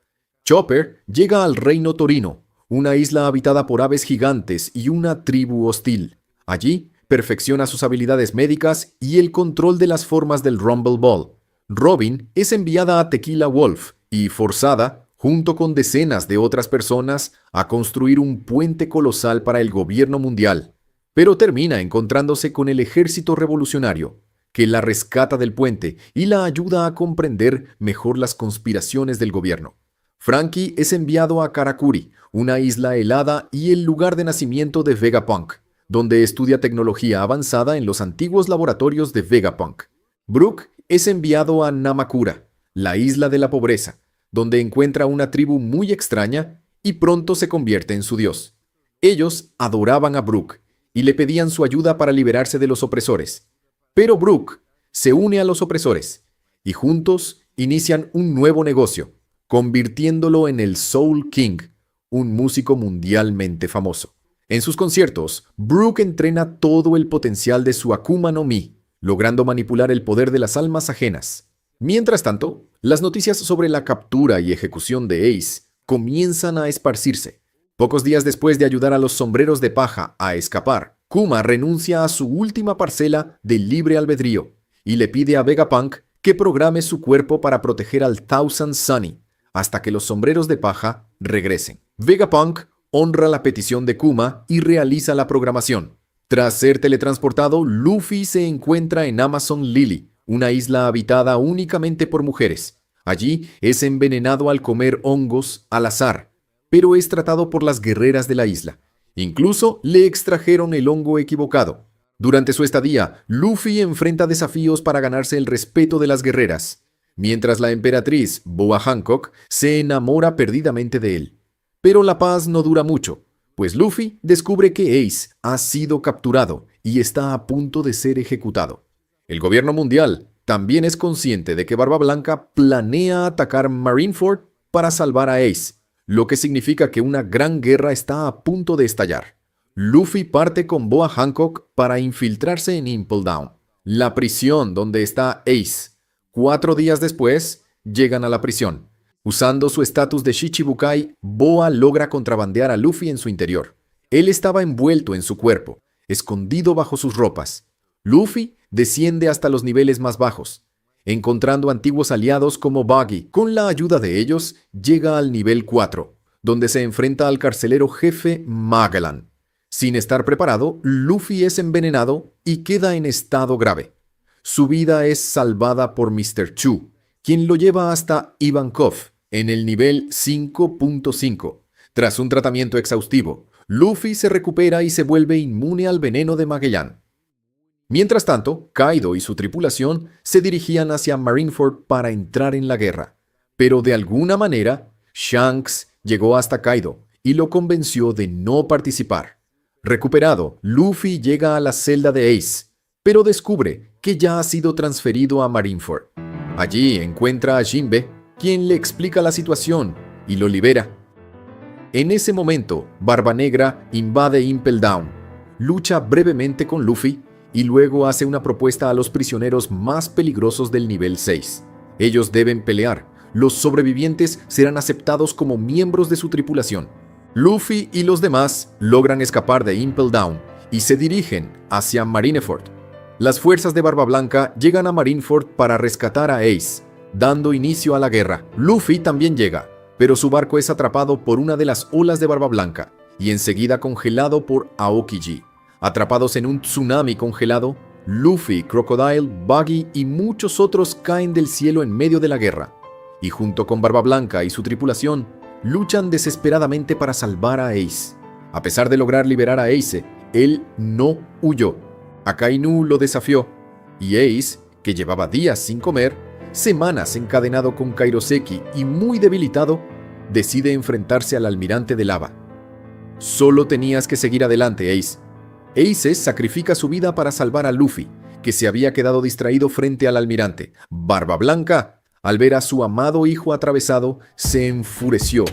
Chopper llega al reino Torino, una isla habitada por aves gigantes y una tribu hostil. Allí perfecciona sus habilidades médicas y el control de las formas del Rumble Ball. Robin es enviada a Tequila Wolf y forzada, junto con decenas de otras personas, a construir un puente colosal para el gobierno mundial, pero termina encontrándose con el ejército revolucionario, que la rescata del puente y la ayuda a comprender mejor las conspiraciones del gobierno. Franky es enviado a Karakuri, una isla helada y el lugar de nacimiento de Vegapunk, donde estudia tecnología avanzada en los antiguos laboratorios de Vegapunk. Brook es enviado a Namakura, la isla de la pobreza, donde encuentra una tribu muy extraña y pronto se convierte en su dios. Ellos adoraban a Brook y le pedían su ayuda para liberarse de los opresores. Pero Brook se une a los opresores y juntos inician un nuevo negocio, convirtiéndolo en el Soul King, un músico mundialmente famoso. En sus conciertos, Brook entrena todo el potencial de su Akuma no Mi, logrando manipular el poder de las almas ajenas. Mientras tanto, las noticias sobre la captura y ejecución de Ace comienzan a esparcirse. Pocos días después de ayudar a los sombreros de paja a escapar, Kuma renuncia a su última parcela de libre albedrío y le pide a Vegapunk que programe su cuerpo para proteger al Thousand Sunny hasta que los sombreros de paja regresen. Vegapunk honra la petición de Kuma y realiza la programación. Tras ser teletransportado, Luffy se encuentra en Amazon Lily, una isla habitada únicamente por mujeres. Allí es envenenado al comer hongos al azar, pero es tratado por las guerreras de la isla. Incluso le extrajeron el hongo equivocado. Durante su estadía, Luffy enfrenta desafíos para ganarse el respeto de las guerreras, mientras la emperatriz Boa Hancock se enamora perdidamente de él. Pero la paz no dura mucho, pues Luffy descubre que Ace ha sido capturado y está a punto de ser ejecutado. El gobierno mundial también es consciente de que Barba Blanca planea atacar Marineford para salvar a Ace, lo que significa que una gran guerra está a punto de estallar. Luffy parte con Boa Hancock para infiltrarse en Impel Down, la prisión donde está Ace. 4 días después, llegan a la prisión. Usando su estatus de Shichibukai, Boa logra contrabandear a Luffy en su interior. Él estaba envuelto en su cuerpo, escondido bajo sus ropas. Luffy desciende hasta los niveles más bajos, encontrando antiguos aliados como Buggy. Con la ayuda de ellos, llega al nivel 4, donde se enfrenta al carcelero jefe Magellan. Sin estar preparado, Luffy es envenenado y queda en estado grave. Su vida es salvada por Mr. Chu, quien lo lleva hasta Ivankov, en el nivel 5.5. Tras un tratamiento exhaustivo, Luffy se recupera y se vuelve inmune al veneno de Magellan. Mientras tanto, Kaido y su tripulación se dirigían hacia Marineford para entrar en la guerra. Pero de alguna manera, Shanks llegó hasta Kaido y lo convenció de no participar. Recuperado, Luffy llega a la celda de Ace, pero descubre que ya ha sido transferido a Marineford. Allí encuentra a Jinbe, quien le explica la situación y lo libera. En ese momento, Barba Negra invade Impel Down, lucha brevemente con Luffy y luego hace una propuesta a los prisioneros más peligrosos del nivel 6. Ellos deben pelear. Los sobrevivientes serán aceptados como miembros de su tripulación. Luffy y los demás logran escapar de Impel Down y se dirigen hacia Marineford. Las fuerzas de Barba Blanca llegan a Marineford para rescatar a Ace, dando inicio a la guerra. Luffy también llega, pero su barco es atrapado por una de las olas de Barba Blanca y enseguida congelado por Aokiji. Atrapados en un tsunami congelado, Luffy, Crocodile, Buggy y muchos otros caen del cielo en medio de la guerra, y junto con Barba Blanca y su tripulación, luchan desesperadamente para salvar a Ace. A pesar de lograr liberar a Ace, él no huyó. Akainu lo desafió, y Ace, que llevaba días sin comer, semanas encadenado con Kairoseki y muy debilitado, decide enfrentarse al almirante de lava. Solo tenías que seguir adelante, Ace. Ace sacrifica su vida para salvar a Luffy, que se había quedado distraído frente al almirante. Barba Blanca, al ver a su amado hijo atravesado, se enfureció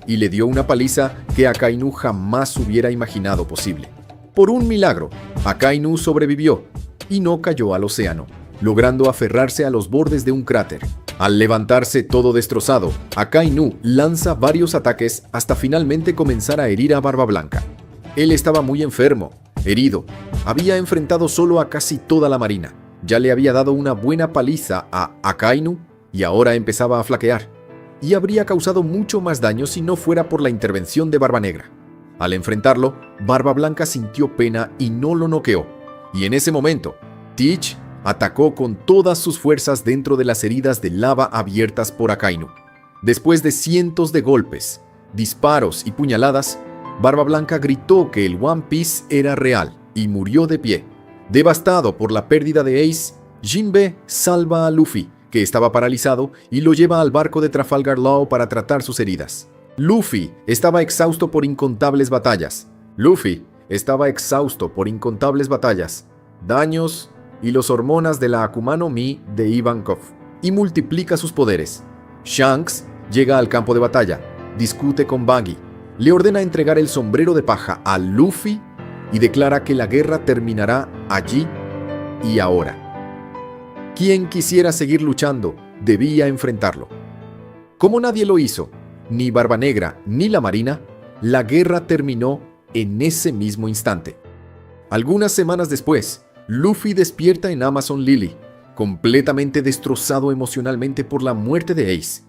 y le dio una paliza que Akainu jamás hubiera imaginado posible. Por un milagro, Akainu sobrevivió y no cayó al océano, logrando aferrarse a los bordes de un cráter. Al levantarse todo destrozado, Akainu lanza varios ataques hasta finalmente comenzar a herir a Barba Blanca. Él estaba muy enfermo, herido, había enfrentado solo a casi toda la marina, ya le había dado una buena paliza a Akainu y ahora empezaba a flaquear, y habría causado mucho más daño si no fuera por la intervención de Barba Negra. Al enfrentarlo, Barba Blanca sintió pena y no lo noqueó, y en ese momento, Teach atacó con todas sus fuerzas dentro de las heridas de lava abiertas por Akainu. Después de cientos de golpes, disparos y puñaladas, Barba Blanca gritó que el One Piece era real y murió de pie. Devastado por la pérdida de Ace, Jinbe salva a Luffy, que estaba paralizado, y lo lleva al barco de Trafalgar Law para tratar sus heridas. Luffy estaba exhausto por incontables batallas, daños y los hormonas de la Akuma no Mi de Ivankov, y multiplica sus poderes. Shanks llega al campo de batalla, discute con Buggy, le ordena entregar el sombrero de paja a Luffy y declara que la guerra terminará allí y ahora. Quien quisiera seguir luchando debía enfrentarlo. Como nadie lo hizo, ni Barba Negra ni la Marina, la guerra terminó en ese mismo instante. Algunas semanas después, Luffy despierta en Amazon Lily, completamente destrozado emocionalmente por la muerte de Ace.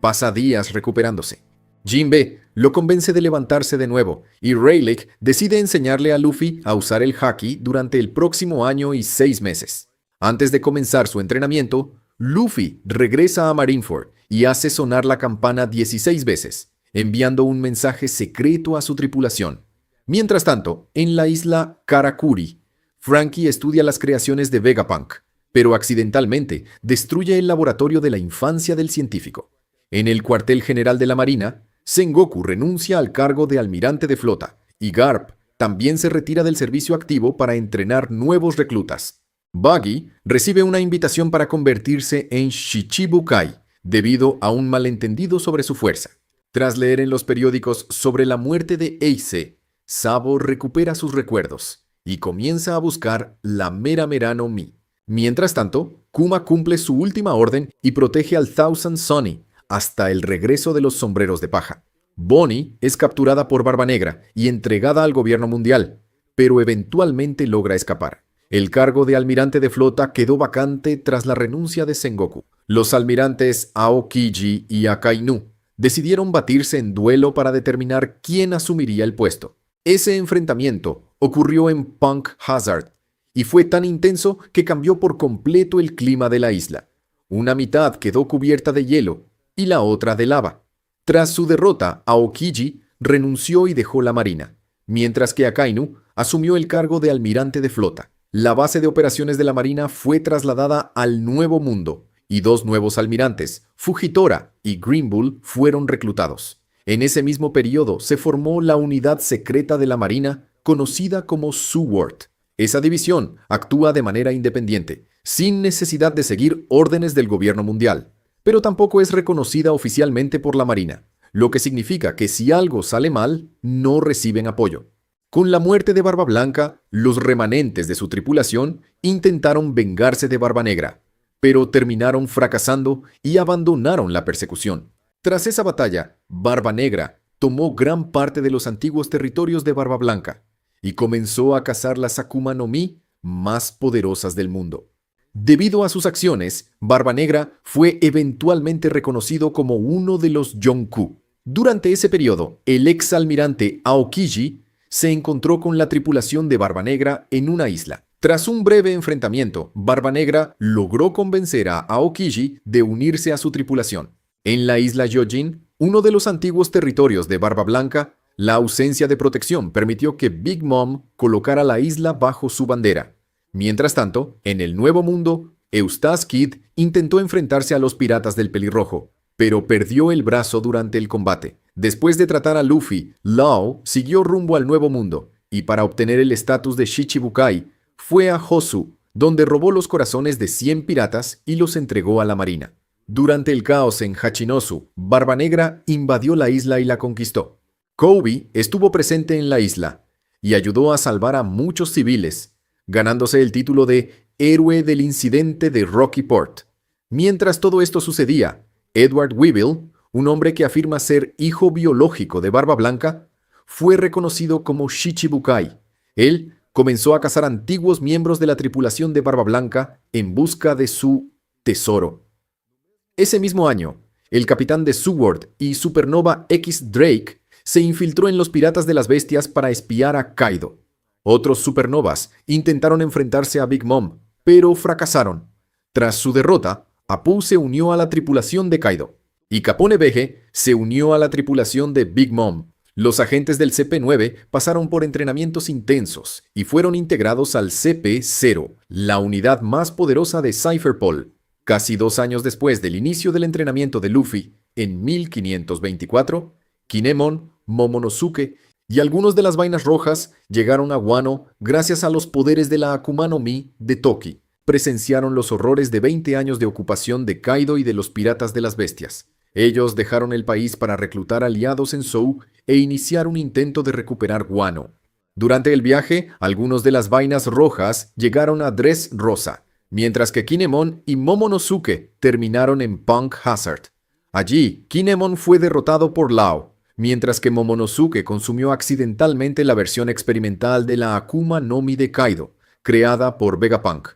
Pasa días recuperándose. Jinbe lo convence de levantarse de nuevo, y Rayleigh decide enseñarle a Luffy a usar el Haki durante el próximo año y 6 meses. Antes de comenzar su entrenamiento, Luffy regresa a Marineford y hace sonar la campana 16 veces, enviando un mensaje secreto a su tripulación. Mientras tanto, en la isla Karakuri, Franky estudia las creaciones de Vegapunk, pero accidentalmente destruye el laboratorio de la infancia del científico. En el cuartel general de la Marina, Sengoku renuncia al cargo de almirante de flota, y Garp también se retira del servicio activo para entrenar nuevos reclutas. Buggy recibe una invitación para convertirse en Shichibukai, debido a un malentendido sobre su fuerza. Tras leer en los periódicos sobre la muerte de Ace, Sabo recupera sus recuerdos y comienza a buscar la Mera Mera no Mi. Mientras tanto, Kuma cumple su última orden y protege al Thousand Sunny hasta el regreso de los sombreros de paja. Bonnie es capturada por Barba Negra y entregada al gobierno mundial, pero eventualmente logra escapar. El cargo de almirante de flota quedó vacante tras la renuncia de Sengoku. Los almirantes Aokiji y Akainu decidieron batirse en duelo para determinar quién asumiría el puesto. Ese enfrentamiento ocurrió en Punk Hazard y fue tan intenso que cambió por completo el clima de la isla. Una mitad quedó cubierta de hielo y la otra de lava. Tras su derrota, Aokiji renunció y dejó la marina, mientras que Akainu asumió el cargo de almirante de flota. La base de operaciones de la marina fue trasladada al Nuevo Mundo y 2 nuevos almirantes, Fujitora y Green Bull, fueron reclutados. En ese mismo periodo se formó la unidad secreta de la marina conocida como SWORD. Esa división actúa de manera independiente, sin necesidad de seguir órdenes del gobierno mundial, pero tampoco es reconocida oficialmente por la marina, lo que significa que si algo sale mal, no reciben apoyo. Con la muerte de Barba Blanca, los remanentes de su tripulación intentaron vengarse de Barba Negra, pero terminaron fracasando y abandonaron la persecución. Tras esa batalla, Barba Negra tomó gran parte de los antiguos territorios de Barba Blanca y comenzó a cazar las Akuma no Mi más poderosas del mundo. Debido a sus acciones, Barba Negra fue eventualmente reconocido como uno de los Yonkou. Durante ese periodo, el exalmirante Aokiji se encontró con la tripulación de Barba Negra en una isla. Tras un breve enfrentamiento, Barba Negra logró convencer a Aokiji de unirse a su tripulación. En la isla Gyojin, uno de los antiguos territorios de Barba Blanca, la ausencia de protección permitió que Big Mom colocara la isla bajo su bandera. Mientras tanto, en el Nuevo Mundo, Eustace Kid intentó enfrentarse a los piratas del Pelirrojo, pero perdió el brazo durante el combate. Después de tratar a Luffy, Law siguió rumbo al Nuevo Mundo, y para obtener el estatus de Shichibukai, fue a Hosu, donde robó los corazones de 100 piratas y los entregó a la marina. Durante el caos en Hachinosu, Barba Negra invadió la isla y la conquistó. Kobe estuvo presente en la isla y ayudó a salvar a muchos civiles, ganándose el título de Héroe del Incidente de Rocky Port. Mientras todo esto sucedía, Edward Weevil, un hombre que afirma ser hijo biológico de Barba Blanca, fue reconocido como Shichibukai. Él comenzó a cazar antiguos miembros de la tripulación de Barba Blanca en busca de su tesoro. Ese mismo año, el capitán de Sword y Supernova X Drake se infiltró en los Piratas de las Bestias para espiar a Kaido. Otros supernovas intentaron enfrentarse a Big Mom, pero fracasaron. Tras su derrota, Apu se unió a la tripulación de Kaido, y Capone Veje se unió a la tripulación de Big Mom. Los agentes del CP-9 pasaron por entrenamientos intensos y fueron integrados al CP-0, la unidad más poderosa de Cypherpol. Casi 2 años después del inicio del entrenamiento de Luffy, en 1524, Kinemon, Momonosuke y algunos de las Vainas Rojas llegaron a Wano gracias a los poderes de la Akuma no Mi de Toki. Presenciaron los horrores de 20 años de ocupación de Kaido y de los Piratas de las Bestias. Ellos dejaron el país para reclutar aliados en Zou e iniciar un intento de recuperar Wano. Durante el viaje, algunos de las Vainas Rojas llegaron a Dressrosa, mientras que Kinemon y Momonosuke terminaron en Punk Hazard. Allí, Kinemon fue derrotado por Lao, mientras que Momonosuke consumió accidentalmente la versión experimental de la Akuma no Mi de Kaido, creada por Vegapunk.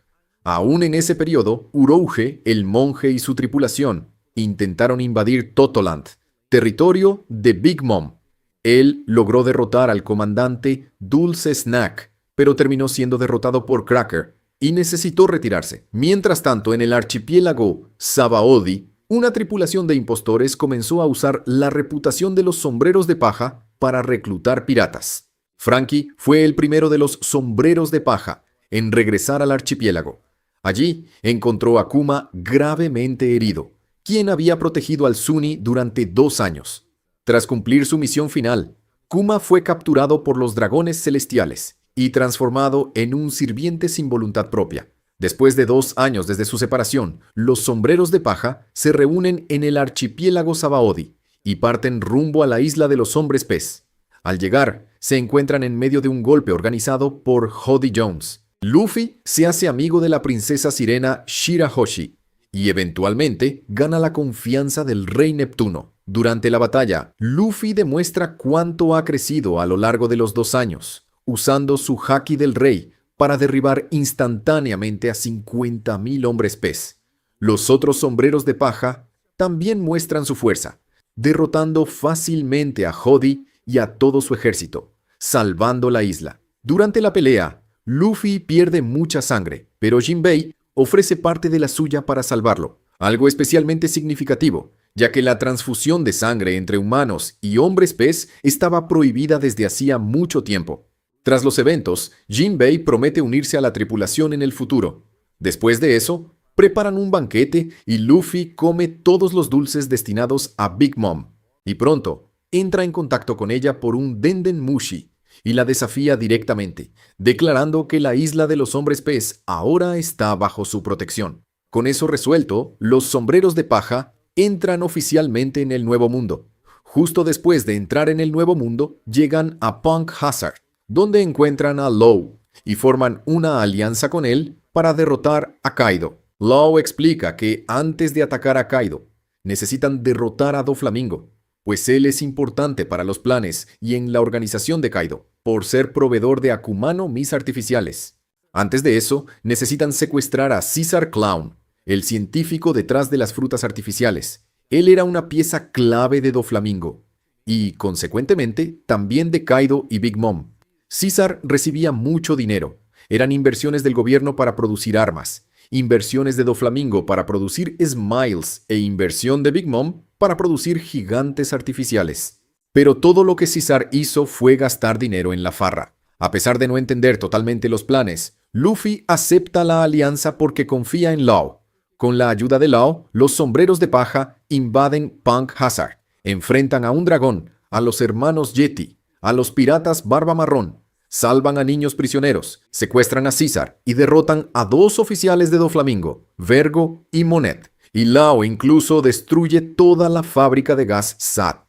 Aún en ese periodo, Urouge, el monje y su tripulación intentaron invadir Totoland, territorio de Big Mom. Él logró derrotar al comandante Dulce Snack, pero terminó siendo derrotado por Cracker y necesitó retirarse. Mientras tanto, en el archipiélago Sabaody, una tripulación de impostores comenzó a usar la reputación de los sombreros de paja para reclutar piratas. Franky fue el primero de los sombreros de paja en regresar al archipiélago. Allí encontró a Kuma gravemente herido, quien había protegido al Sunny durante 2 años. Tras cumplir su misión final, Kuma fue capturado por los dragones celestiales y transformado en un sirviente sin voluntad propia. Después de 2 años desde su separación, los sombreros de paja se reúnen en el archipiélago Sabaody y parten rumbo a la isla de los hombres pez. Al llegar, se encuentran en medio de un golpe organizado por Jody Jones. Luffy se hace amigo de la princesa sirena Shirahoshi y eventualmente gana la confianza del rey Neptuno. Durante la batalla, Luffy demuestra cuánto ha crecido a lo largo de los 2 años, usando su haki del rey para derribar instantáneamente a 50,000 hombres pez. Los otros sombreros de paja también muestran su fuerza, derrotando fácilmente a Jody y a todo su ejército, salvando la isla. Durante la pelea, Luffy pierde mucha sangre, pero Jinbei ofrece parte de la suya para salvarlo, algo especialmente significativo, ya que la transfusión de sangre entre humanos y hombres pez estaba prohibida desde hacía mucho tiempo. Tras los eventos, Jinbei promete unirse a la tripulación en el futuro. Después de eso, preparan un banquete y Luffy come todos los dulces destinados a Big Mom. Y pronto, entra en contacto con ella por un Denden Mushi y la desafía directamente, declarando que la isla de los hombres pez ahora está bajo su protección. Con eso resuelto, los sombreros de paja entran oficialmente en el Nuevo Mundo. Justo después de entrar en el Nuevo Mundo, llegan a Punk Hazard, donde encuentran a Law y forman una alianza con él para derrotar a Kaido. Law explica que antes de atacar a Kaido, necesitan derrotar a Doflamingo, pues él es importante para los planes y en la organización de Kaido, por ser proveedor de Akuma no Mis artificiales. Antes de eso, necesitan secuestrar a Caesar Clown, el científico detrás de las frutas artificiales. Él era una pieza clave de Doflamingo, y, consecuentemente, también de Kaido y Big Mom. Caesar recibía mucho dinero. Eran inversiones del gobierno para producir armas, inversiones de Doflamingo para producir Smiles e inversión de Big Mom para producir gigantes artificiales. Pero todo lo que Caesar hizo fue gastar dinero en la farra. A pesar de no entender totalmente los planes, Luffy acepta la alianza porque confía en Law. Con la ayuda de Law, los sombreros de paja invaden Punk Hazard, enfrentan a un dragón, a los hermanos Yeti, a los piratas Barba Marrón, salvan a niños prisioneros, secuestran a Caesar y derrotan a 2 oficiales de Doflamingo, Vergo y Monet. Y Law incluso destruye toda la fábrica de gas SAT.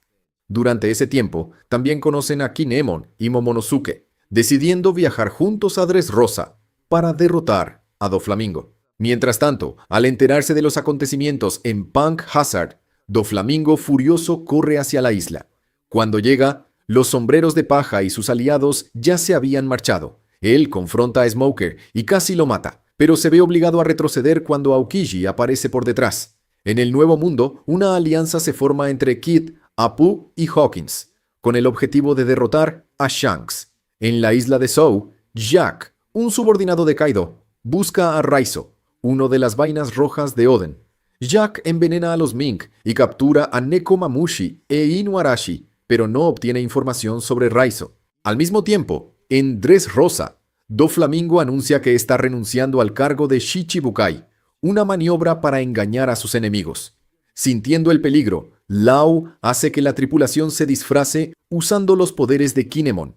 Durante ese tiempo, también conocen a Kinemon y Momonosuke, decidiendo viajar juntos a Dressrosa para derrotar a Doflamingo. Mientras tanto, al enterarse de los acontecimientos en Punk Hazard, Doflamingo furioso corre hacia la isla. Cuando llega, los sombreros de paja y sus aliados ya se habían marchado. Él confronta a Smoker y casi lo mata, pero se ve obligado a retroceder cuando Aokiji aparece por detrás. En el Nuevo Mundo, una alianza se forma entre Kid, Apu y Hawkins, con el objetivo de derrotar a Shanks. En la isla de Zou, Jack, un subordinado de Kaido, busca a Raizo, uno de las vainas rojas de Oden. Jack envenena a los Mink y captura a Neko Mamushi e Inuarashi, pero no obtiene información sobre Raizo. Al mismo tiempo, en Dressrosa, Doflamingo anuncia que está renunciando al cargo de Shichibukai, una maniobra para engañar a sus enemigos. Sintiendo el peligro, Law hace que la tripulación se disfrace usando los poderes de Kinemon.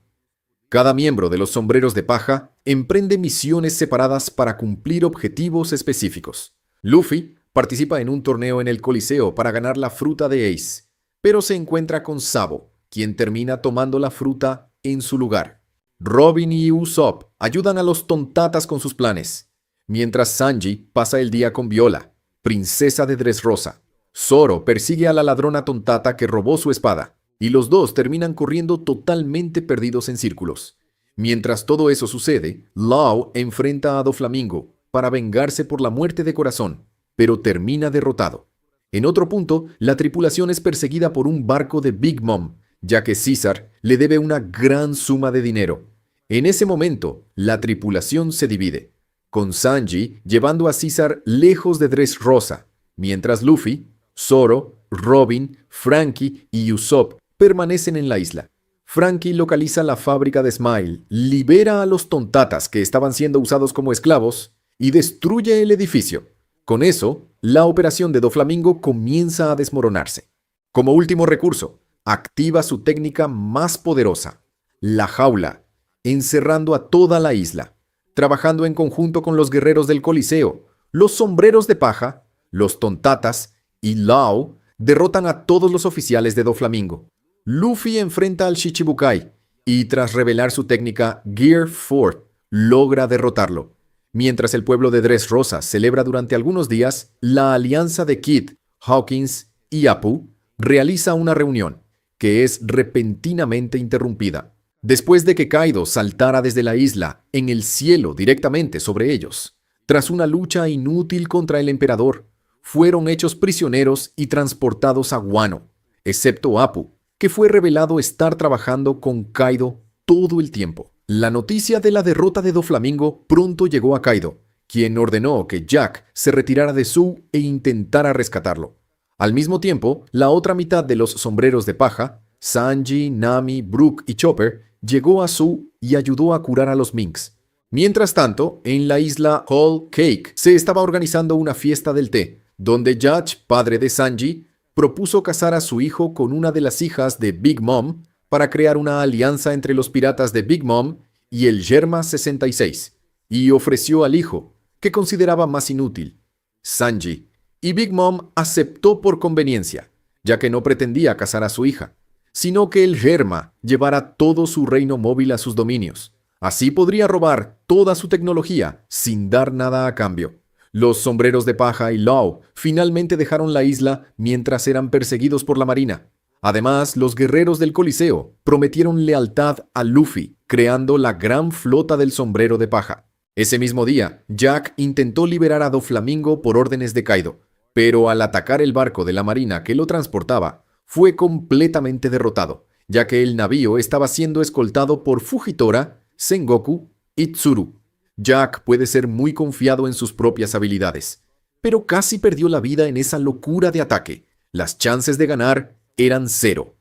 Cada miembro de los sombreros de paja emprende misiones separadas para cumplir objetivos específicos. Luffy participa en un torneo en el Coliseo para ganar la fruta de Ace, pero se encuentra con Sabo, quien termina tomando la fruta en su lugar. Robin y Usopp ayudan a los Tontatas con sus planes, mientras Sanji pasa el día con Viola, princesa de Dressrosa. Zoro persigue a la ladrona Tontata que robó su espada, y los dos terminan corriendo totalmente perdidos en círculos. Mientras todo eso sucede, Law enfrenta a Doflamingo para vengarse por la muerte de Corazón, pero termina derrotado. En otro punto, la tripulación es perseguida por un barco de Big Mom, ya que Caesar le debe una gran suma de dinero. En ese momento, la tripulación se divide, con Sanji llevando a Caesar lejos de Dressrosa, mientras Luffy, Zoro, Robin, Franky y Usopp permanecen en la isla. Franky localiza la fábrica de Smile, libera a los Tontatas que estaban siendo usados como esclavos y destruye el edificio. Con eso, la operación de Doflamingo comienza a desmoronarse. Como último recurso, activa su técnica más poderosa, la jaula, encerrando a toda la isla, trabajando en conjunto con los guerreros del Coliseo, los sombreros de paja, los Tontatas y Law derrotan a todos los oficiales de Doflamingo. Luffy enfrenta al Shichibukai y tras revelar su técnica Gear 4, logra derrotarlo. Mientras el pueblo de Dressrosa celebra durante algunos días, la alianza de Kid, Hawkins y Apu realiza una reunión, que es repentinamente interrumpida, después de que Kaido saltara desde la isla en el cielo directamente sobre ellos. Tras una lucha inútil contra el emperador, fueron hechos prisioneros y transportados a Wano, excepto Apu, que fue revelado estar trabajando con Kaido todo el tiempo. La noticia de la derrota de Doflamingo pronto llegó a Kaido, quien ordenó que Jack se retirara de Zou e intentara rescatarlo. Al mismo tiempo, la otra mitad de los sombreros de paja, Sanji, Nami, Brook y Chopper, llegó a Zou y ayudó a curar a los Minks. Mientras tanto, en la isla Whole Cake se estaba organizando una fiesta del té, donde Judge, padre de Sanji, propuso casar a su hijo con una de las hijas de Big Mom para crear una alianza entre los piratas de Big Mom y el Germa 66, y ofreció al hijo, que consideraba más inútil, Sanji, y Big Mom aceptó por conveniencia, ya que no pretendía casar a su hija, sino que el Germa llevara todo su reino móvil a sus dominios. Así podría robar toda su tecnología sin dar nada a cambio. Los sombreros de paja y Law finalmente dejaron la isla mientras eran perseguidos por la marina. Además, los guerreros del Coliseo prometieron lealtad a Luffy, creando la gran flota del sombrero de paja. Ese mismo día, Jack intentó liberar a Doflamingo por órdenes de Kaido, pero al atacar el barco de la marina que lo transportaba, fue completamente derrotado ya que el navío estaba siendo escoltado por Fujitora, Sengoku y Tsuru. Jack puede ser muy confiado en sus propias habilidades, pero casi perdió la vida en esa locura de ataque. Las chances de ganar eran 0.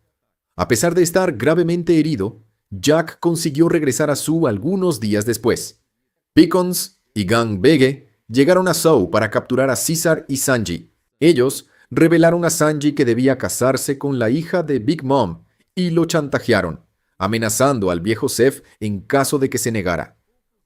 A pesar de estar gravemente herido, Jack consiguió regresar a Zou algunos días después. Pickens y Gang Bege llegaron a Zou para capturar a Caesar y Sanji. Ellos revelaron a Sanji que debía casarse con la hija de Big Mom y lo chantajearon, amenazando al viejo Zeff en caso de que se negara.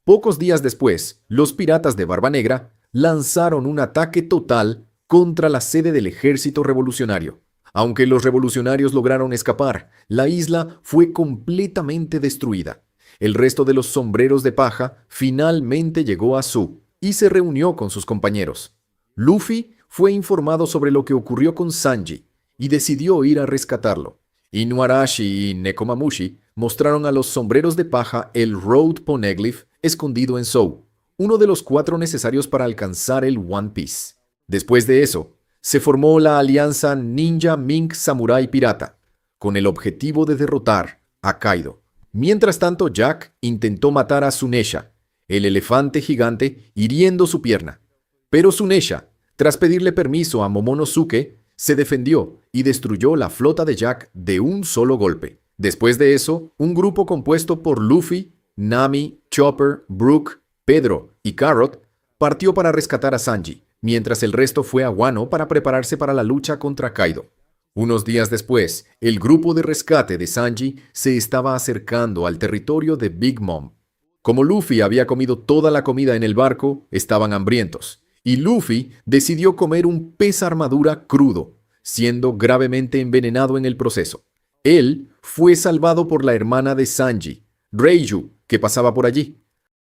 Pocos días después, los piratas de Barba Negra lanzaron un ataque total contra la sede del ejército revolucionario. Aunque los revolucionarios lograron escapar, la isla fue completamente destruida. El resto de los sombreros de paja finalmente llegó a Zou y se reunió con sus compañeros. Luffy fue informado sobre lo que ocurrió con Sanji y decidió ir a rescatarlo. Inuarashi y Nekomamushi mostraron a los sombreros de paja el Road Poneglyph escondido en Zou, uno de los 4 necesarios para alcanzar el One Piece. Después de eso, se formó la alianza Ninja Mink Samurai Pirata, con el objetivo de derrotar a Kaido. Mientras tanto, Jack intentó matar a Sunesha, el elefante gigante, hiriendo su pierna. Pero Sunesha, tras pedirle permiso a Momonosuke, se defendió y destruyó la flota de Jack de un solo golpe. Después de eso, un grupo compuesto por Luffy, Nami, Chopper, Brook, Pedro y Carrot partió para rescatar a Sanji, mientras el resto fue a Wano para prepararse para la lucha contra Kaido. Unos días después, el grupo de rescate de Sanji se estaba acercando al territorio de Big Mom. Como Luffy había comido toda la comida en el barco, estaban hambrientos, y Luffy decidió comer un pez armadura crudo, siendo gravemente envenenado en el proceso. Él fue salvado por la hermana de Sanji, Reiju, que pasaba por allí.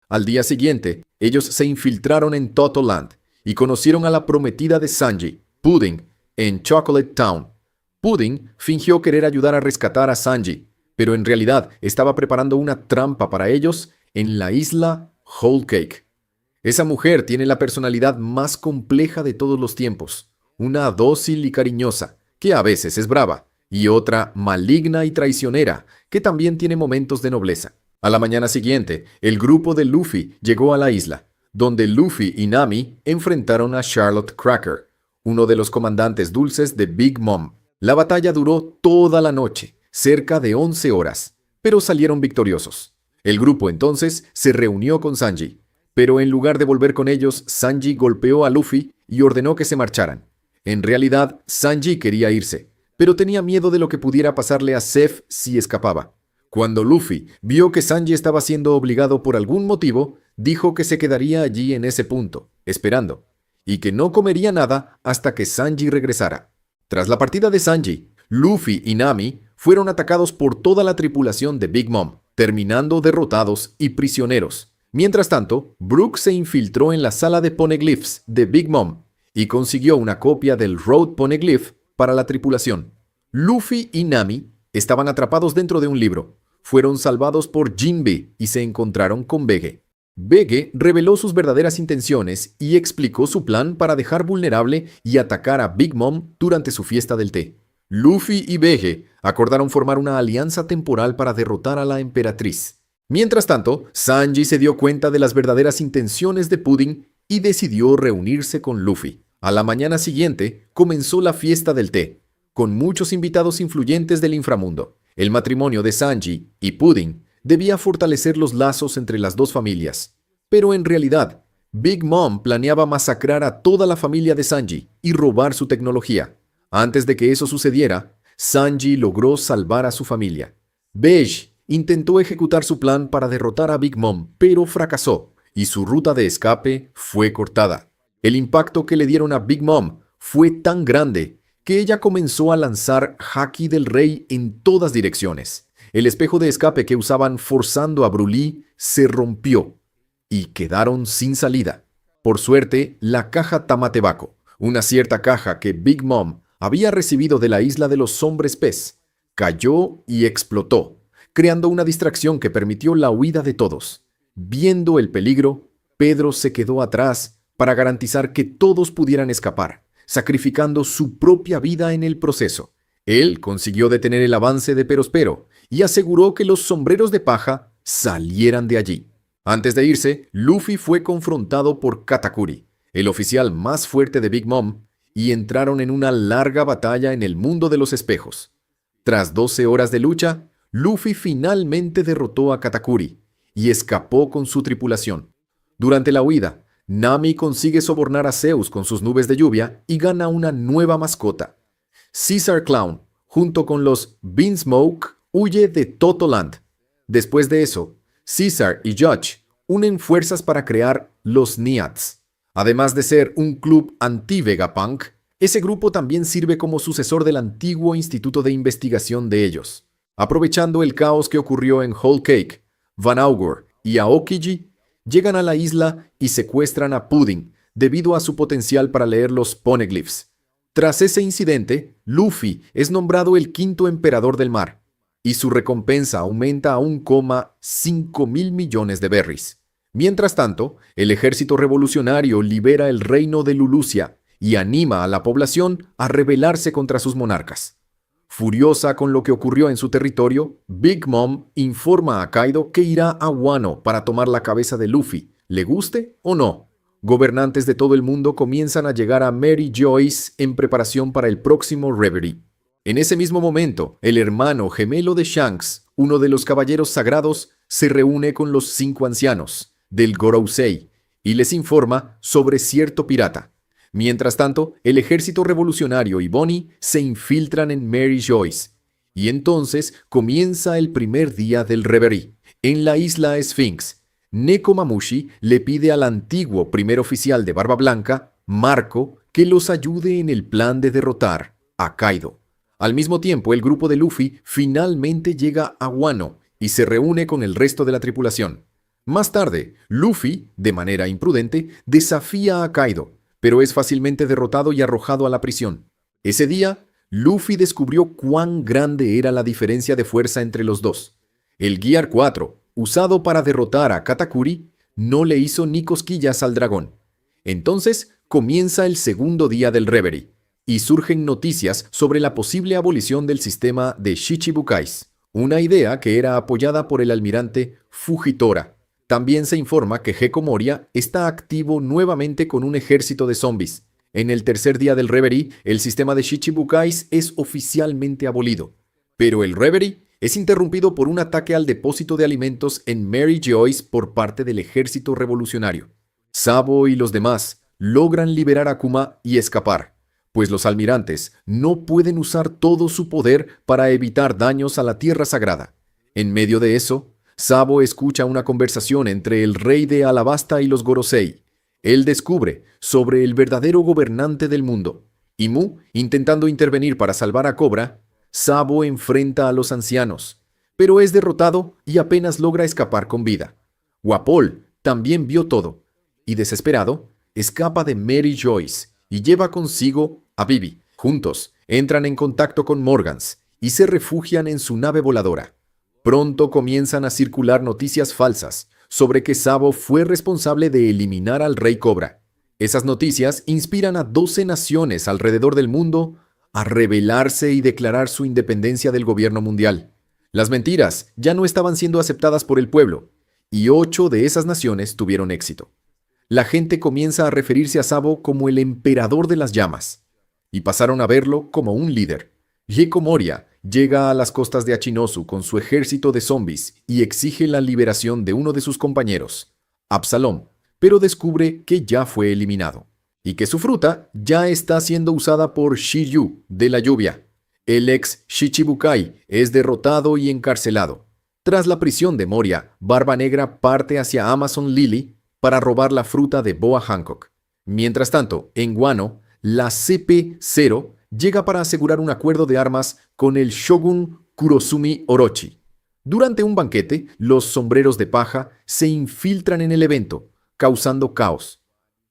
Al día siguiente, ellos se infiltraron en Toto Land y conocieron a la prometida de Sanji, Pudding, en Chocolate Town. Pudding fingió querer ayudar a rescatar a Sanji, pero en realidad estaba preparando una trampa para ellos en la isla Whole Cake. Esa mujer tiene la personalidad más compleja de todos los tiempos, una dócil y cariñosa, que a veces es brava, y otra maligna y traicionera, que también tiene momentos de nobleza. A la mañana siguiente, el grupo de Luffy llegó a la isla, donde Luffy y Nami enfrentaron a Charlotte Cracker, uno de los comandantes dulces de Big Mom. La batalla duró toda la noche, cerca de 11 horas, pero salieron victoriosos. El grupo entonces se reunió con Sanji, pero en lugar de volver con ellos, Sanji golpeó a Luffy y ordenó que se marcharan. En realidad, Sanji quería irse, pero tenía miedo de lo que pudiera pasarle a Zeff si escapaba. Cuando Luffy vio que Sanji estaba siendo obligado por algún motivo, dijo que se quedaría allí en ese punto, esperando, y que no comería nada hasta que Sanji regresara. Tras la partida de Sanji, Luffy y Nami fueron atacados por toda la tripulación de Big Mom, terminando derrotados y prisioneros. Mientras tanto, Brook se infiltró en la sala de poneglyphs de Big Mom y consiguió una copia del Road Poneglyph para la tripulación. Luffy y Nami estaban atrapados dentro de un libro. Fueron salvados por Jinbe y se encontraron con Bege. Bege reveló sus verdaderas intenciones y explicó su plan para dejar vulnerable y atacar a Big Mom durante su fiesta del té. Luffy y Bege acordaron formar una alianza temporal para derrotar a la emperatriz. Mientras tanto, Sanji se dio cuenta de las verdaderas intenciones de Pudding y decidió reunirse con Luffy. A la mañana siguiente comenzó la fiesta del té, con muchos invitados influyentes del inframundo. El matrimonio de Sanji y Pudding debía fortalecer los lazos entre las dos familias. Pero en realidad, Big Mom planeaba masacrar a toda la familia de Sanji y robar su tecnología. Antes de que eso sucediera, Sanji logró salvar a su familia. Bege intentó ejecutar su plan para derrotar a Big Mom, pero fracasó, y su ruta de escape fue cortada. El impacto que le dieron a Big Mom fue tan grande que ella comenzó a lanzar Haki del Rey en todas direcciones. El espejo de escape que usaban forzando a Broly se rompió y quedaron sin salida. Por suerte, la caja Tamatebaco, una cierta caja que Big Mom había recibido de la isla de los hombres pez, cayó y explotó, creando una distracción que permitió la huida de todos. Viendo el peligro, Pedro se quedó atrás para garantizar que todos pudieran escapar, sacrificando su propia vida en el proceso. Él consiguió detener el avance de Perospero y aseguró que los sombreros de paja salieran de allí. Antes de irse, Luffy fue confrontado por Katakuri, el oficial más fuerte de Big Mom, y entraron en una larga batalla en el mundo de los espejos. Tras 12 horas de lucha, Luffy finalmente derrotó a Katakuri y escapó con su tripulación. Durante la huida, Nami consigue sobornar a Zeus con sus nubes de lluvia y gana una nueva mascota. Caesar Clown, junto con los Beansmoke, huye de Totoland. Después de eso, Caesar y Judge unen fuerzas para crear los Niats. Además de ser un club anti-Vegapunk, ese grupo también sirve como sucesor del antiguo instituto de investigación de ellos. Aprovechando el caos que ocurrió en Whole Cake, Van Augur y Aokiji llegan a la isla y secuestran a Pudding debido a su potencial para leer los poneglyphs. Tras ese incidente, Luffy es nombrado el quinto emperador del mar, y su recompensa aumenta a 1,5 millones de berries. Mientras tanto, el ejército revolucionario libera el reino de Lulusia y anima a la población a rebelarse contra sus monarcas. Furiosa con lo que ocurrió en su territorio, Big Mom informa a Kaido que irá a Wano para tomar la cabeza de Luffy, le guste o no. Gobernantes de todo el mundo comienzan a llegar a Mary Joyce en preparación para el próximo Reverie. En ese mismo momento, el hermano gemelo de Shanks, uno de los caballeros sagrados, se reúne con los 5 ancianos del Gorosei y les informa sobre cierto pirata. Mientras tanto, el ejército revolucionario y Bonnie se infiltran en Mary Joyce. Y entonces comienza el primer día del Reverie. En la isla Sphinx, Nekomamushi le pide al antiguo primer oficial de Barba Blanca, Marco, que los ayude en el plan de derrotar a Kaido. Al mismo tiempo, el grupo de Luffy finalmente llega a Wano y se reúne con el resto de la tripulación. Más tarde, Luffy, de manera imprudente, desafía a Kaido, pero es fácilmente derrotado y arrojado a la prisión. Ese día, Luffy descubrió cuán grande era la diferencia de fuerza entre los dos. El Gear 4, usado para derrotar a Katakuri, no le hizo ni cosquillas al dragón. Entonces comienza el segundo día del Reverie, y surgen noticias sobre la posible abolición del sistema de Shichibukais, una idea que era apoyada por el almirante Fujitora. También se informa que Gecko Moria está activo nuevamente con un ejército de zombies. En el tercer día del Reverie, el sistema de Shichibukais es oficialmente abolido. Pero el Reverie es interrumpido por un ataque al depósito de alimentos en Mary Joyce por parte del ejército revolucionario. Sabo y los demás logran liberar a Kuma y escapar, pues los almirantes no pueden usar todo su poder para evitar daños a la Tierra Sagrada. En medio de eso, Sabo escucha una conversación entre el rey de Alabasta y los Gorosei. Él descubre sobre el verdadero gobernante del mundo. Y Mu, intentando intervenir para salvar a Cobra, Sabo enfrenta a los ancianos, pero es derrotado y apenas logra escapar con vida. Wapol también vio todo, y desesperado, escapa de Mary Joyce y lleva consigo a Vivi. Juntos, entran en contacto con Morgans y se refugian en su nave voladora. Pronto comienzan a circular noticias falsas sobre que Sabo fue responsable de eliminar al Rey Cobra. Esas noticias inspiran a 12 naciones alrededor del mundo a rebelarse y declarar su independencia del gobierno mundial. Las mentiras ya no estaban siendo aceptadas por el pueblo, y 8 de esas naciones tuvieron éxito. La gente comienza a referirse a Sabo como el emperador de las llamas, y pasaron a verlo como un líder. Gecko Moria llega a las costas de Achinosu con su ejército de zombies y exige la liberación de uno de sus compañeros, Absalom, pero descubre que ya fue eliminado y que su fruta ya está siendo usada por Shiryu de la lluvia. El ex Shichibukai es derrotado y encarcelado. Tras la prisión de Moria, Barba Negra parte hacia Amazon Lily para robar la fruta de Boa Hancock. Mientras tanto, en Wano, la CP-0 llega para asegurar un acuerdo de armas con el shogun Kurosumi Orochi. Durante un banquete, los sombreros de paja se infiltran en el evento, causando caos.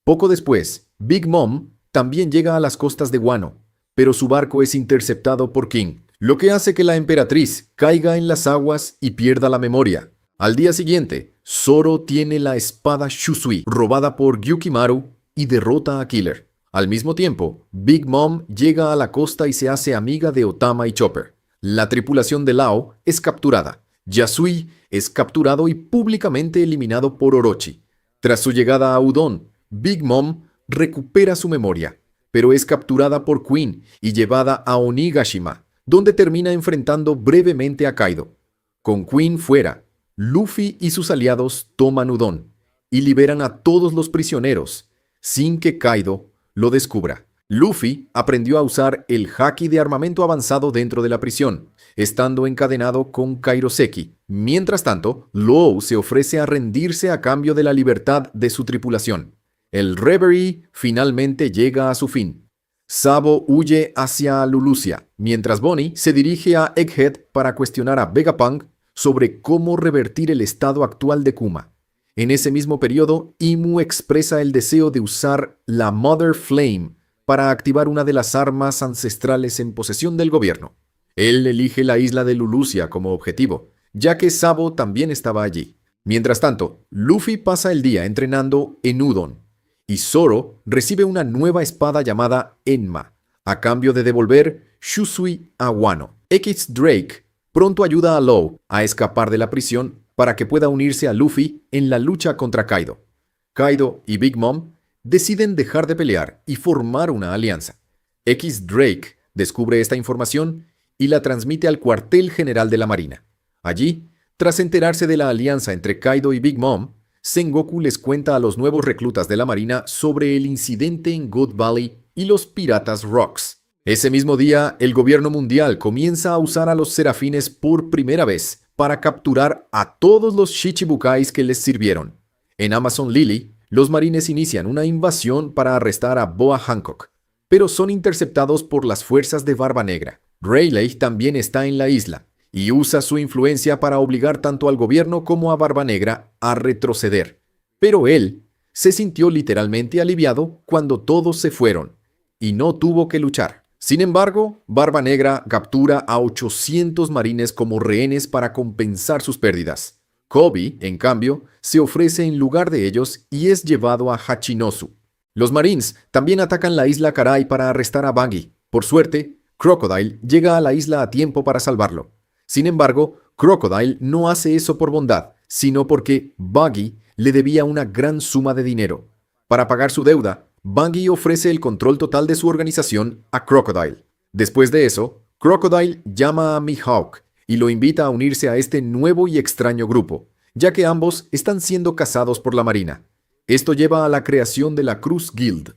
Poco después, Big Mom también llega a las costas de Wano, pero su barco es interceptado por King, lo que hace que la emperatriz caiga en las aguas y pierda la memoria. Al día siguiente, Zoro tiene la espada Shusui robada por Gyukimaru y derrota a Killer. Al mismo tiempo, Big Mom llega a la costa y se hace amiga de Otama y Chopper. La tripulación de Lao es capturada. Yasui es capturado y públicamente eliminado por Orochi. Tras su llegada a Udon, Big Mom recupera su memoria, pero es capturada por Queen y llevada a Onigashima, donde termina enfrentando brevemente a Kaido. Con Queen fuera, Luffy y sus aliados toman Udon y liberan a todos los prisioneros, sin que Kaido lo descubra. Luffy aprendió a usar el haki de armamento avanzado dentro de la prisión, estando encadenado con Kairoseki. Mientras tanto, Law se ofrece a rendirse a cambio de la libertad de su tripulación. El Reverie finalmente llega a su fin. Sabo huye hacia Lulusia, mientras Bonnie se dirige a Egghead para cuestionar a Vegapunk sobre cómo revertir el estado actual de Kuma. En ese mismo periodo, Imu expresa el deseo de usar la Mother Flame para activar una de las armas ancestrales en posesión del gobierno. Él elige la isla de Lulusia como objetivo, ya que Sabo también estaba allí. Mientras tanto, Luffy pasa el día entrenando en Udon, y Zoro recibe una nueva espada llamada Enma, a cambio de devolver Shusui a Wano. X Drake pronto ayuda a Law a escapar de la prisión para que pueda unirse a Luffy en la lucha contra Kaido. Kaido y Big Mom deciden dejar de pelear y formar una alianza. X Drake descubre esta información y la transmite al cuartel general de la Marina. Allí, tras enterarse de la alianza entre Kaido y Big Mom, Sengoku les cuenta a los nuevos reclutas de la Marina sobre el incidente en Good Valley y los piratas Rocks. Ese mismo día, el gobierno mundial comienza a usar a los serafines por primera vez para capturar a todos los Shichibukais que les sirvieron. En Amazon Lily, los marines inician una invasión para arrestar a Boa Hancock, pero son interceptados por las fuerzas de Barba Negra. Rayleigh también está en la isla y usa su influencia para obligar tanto al gobierno como a Barba Negra a retroceder. Pero él se sintió literalmente aliviado cuando todos se fueron y no tuvo que luchar. Sin embargo, Barba Negra captura a 800 marines como rehenes para compensar sus pérdidas. Kobe, en cambio, se ofrece en lugar de ellos y es llevado a Hachinosu. Los Marines también atacan la isla Karai para arrestar a Buggy. Por suerte, Crocodile llega a la isla a tiempo para salvarlo. Sin embargo, Crocodile no hace eso por bondad, sino porque Buggy le debía una gran suma de dinero. Para pagar su deuda, Buggy ofrece el control total de su organización a Crocodile. Después de eso, Crocodile llama a Mihawk y lo invita a unirse a este nuevo y extraño grupo, ya que ambos están siendo cazados por la Marina. Esto lleva a la creación de la Cruz Guild.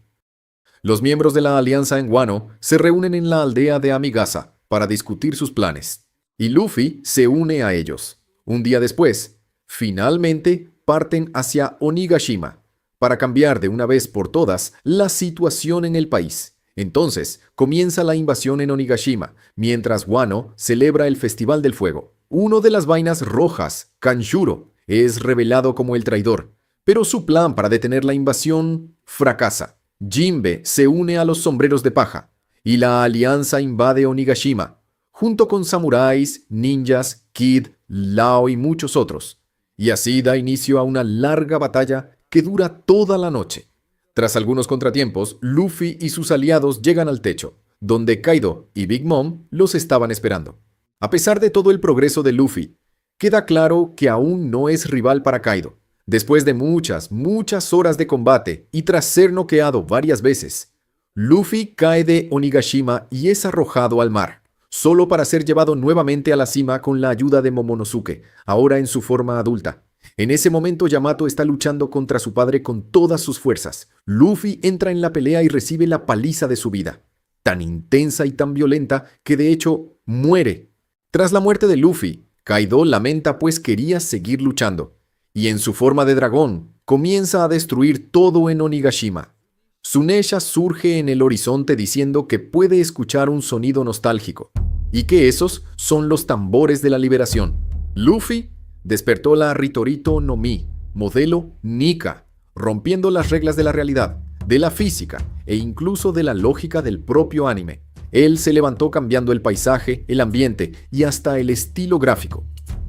Los miembros de la alianza en Wano se reúnen en la aldea de Amigasa para discutir sus planes, y Luffy se une a ellos. Un día después, finalmente parten hacia Onigashima para cambiar de una vez por todas la situación en el país. Entonces, comienza la invasión en Onigashima, mientras Wano celebra el Festival del Fuego. Uno de las vainas rojas, Kanjuro, es revelado como el traidor, pero su plan para detener la invasión fracasa. Jinbe se une a los sombreros de paja, y la alianza invade Onigashima, junto con samuráis, ninjas, Kid, Lao y muchos otros. Y así da inicio a una larga batalla que dura toda la noche. Tras algunos contratiempos, Luffy y sus aliados llegan al techo, donde Kaido y Big Mom los estaban esperando. A pesar de todo el progreso de Luffy, queda claro que aún no es rival para Kaido. Después de muchas horas de combate y tras ser noqueado varias veces, Luffy cae de Onigashima y es arrojado al mar, solo para ser llevado nuevamente a la cima con la ayuda de Momonosuke, ahora en su forma adulta. En ese momento Yamato está luchando contra su padre con todas sus fuerzas. Luffy entra en la pelea y recibe la paliza de su vida, tan intensa y tan violenta que de hecho muere. Tras la muerte de Luffy, Kaido lamenta pues quería seguir luchando, y en su forma de dragón comienza a destruir todo en Onigashima. Tsunesha surge en el horizonte diciendo que puede escuchar un sonido nostálgico, y que esos son los tambores de la liberación. Luffy despertó la Ritorito no Mi, modelo Nika, rompiendo las reglas de la realidad, de la física e incluso de la lógica del propio anime. Él se levantó cambiando el paisaje, el ambiente y hasta el estilo gráfico.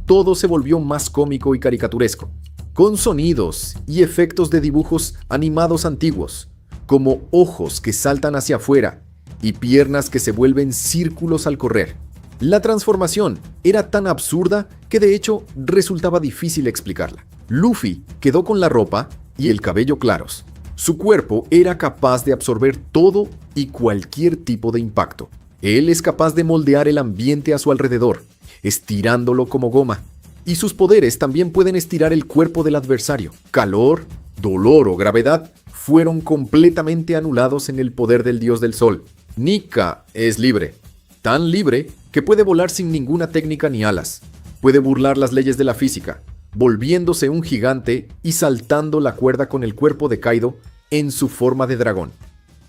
Todo se volvió más cómico y caricaturesco, con sonidos y efectos de dibujos animados antiguos, como ojos que saltan hacia afuera y piernas que se vuelven círculos al correr. La transformación era tan absurda que de hecho resultaba difícil explicarla. Luffy quedó con la ropa y el cabello claros. Su cuerpo era capaz de absorber todo y cualquier tipo de impacto. Él es capaz de moldear el ambiente a su alrededor, estirándolo como goma. Y sus poderes también pueden estirar el cuerpo del adversario. Calor, dolor o gravedad fueron completamente anulados en el poder del dios del sol. Nika es libre, tan libre que puede volar sin ninguna técnica ni alas. Puede burlar las leyes de la física, volviéndose un gigante y saltando la cuerda con el cuerpo de Kaido en su forma de dragón.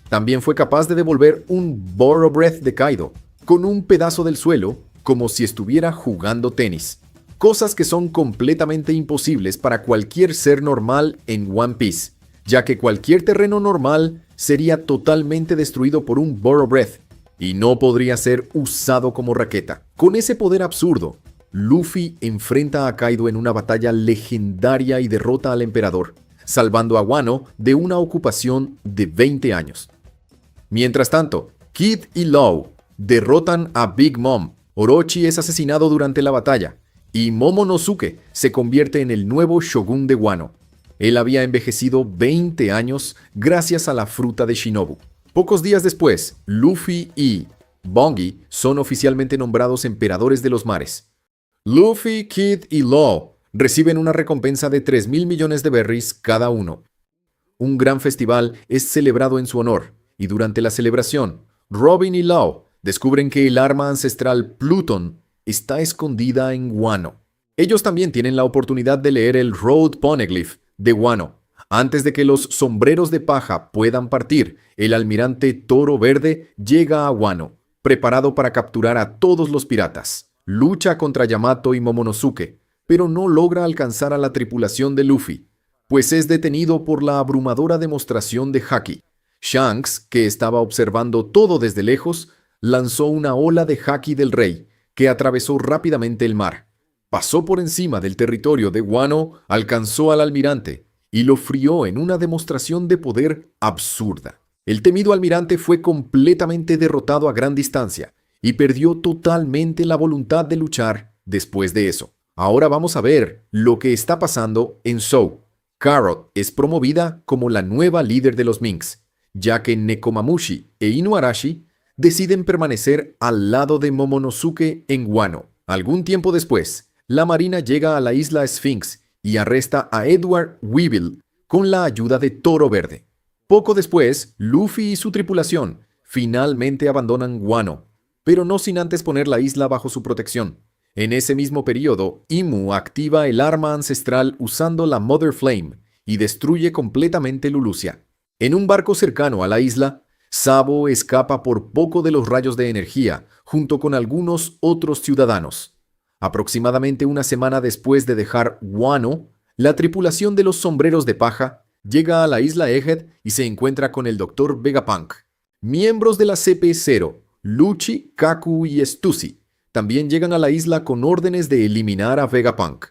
También fue capaz de devolver un Borrow Breath de Kaido con un pedazo del suelo como si estuviera jugando tenis. Cosas que son completamente imposibles para cualquier ser normal en One Piece, ya que cualquier terreno normal sería totalmente destruido por un Borrow Breath y no podría ser usado como raqueta. Con ese poder absurdo, Luffy enfrenta a Kaido en una batalla legendaria y derrota al emperador, salvando a Wano de una ocupación de 20 años. Mientras tanto, Kid y Law derrotan a Big Mom. Orochi es asesinado durante la batalla y Momonosuke se convierte en el nuevo shogun de Wano. Él había envejecido 20 años gracias a la fruta de Shinobu. Pocos días después, Luffy y Bongi son oficialmente nombrados emperadores de los mares. Luffy, Kid y Law reciben una recompensa de 3.000 millones de berries cada uno. Un gran festival es celebrado en su honor, y durante la celebración, Robin y Law descubren que el arma ancestral Pluton está escondida en Wano. Ellos también tienen la oportunidad de leer el Road Poneglyph de Wano. Antes de que los sombreros de paja puedan partir, el almirante Toro Verde llega a Wano, preparado para capturar a todos los piratas. Lucha contra Yamato y Momonosuke, pero no logra alcanzar a la tripulación de Luffy, pues es detenido por la abrumadora demostración de Haki. Shanks, que estaba observando todo desde lejos, lanzó una ola de Haki del rey, que atravesó rápidamente el mar. Pasó por encima del territorio de Wano, alcanzó al almirante y lo frió en una demostración de poder absurda. El temido almirante fue completamente derrotado a gran distancia y perdió totalmente la voluntad de luchar después de eso. Ahora vamos a ver lo que está pasando en Zou. Carrot es promovida como la nueva líder de los Minks, ya que Nekomamushi e Inuarashi deciden permanecer al lado de Momonosuke en Wano. Algún tiempo después, la marina llega a la isla Sphinx y arresta a Edward Weevil con la ayuda de Toro Verde. Poco después, Luffy y su tripulación finalmente abandonan Wano, pero no sin antes poner la isla bajo su protección. En ese mismo periodo, Imu activa el arma ancestral usando la Mother Flame y destruye completamente Lulusia. En un barco cercano a la isla, Sabo escapa por poco de los rayos de energía, junto con algunos otros ciudadanos. Aproximadamente una semana después de dejar Wano, la tripulación de los sombreros de paja llega a la isla Egghead y se encuentra con el Dr. Vegapunk. Miembros de la CP0, Lucci, Kaku y Stussy, también llegan a la isla con órdenes de eliminar a Vegapunk.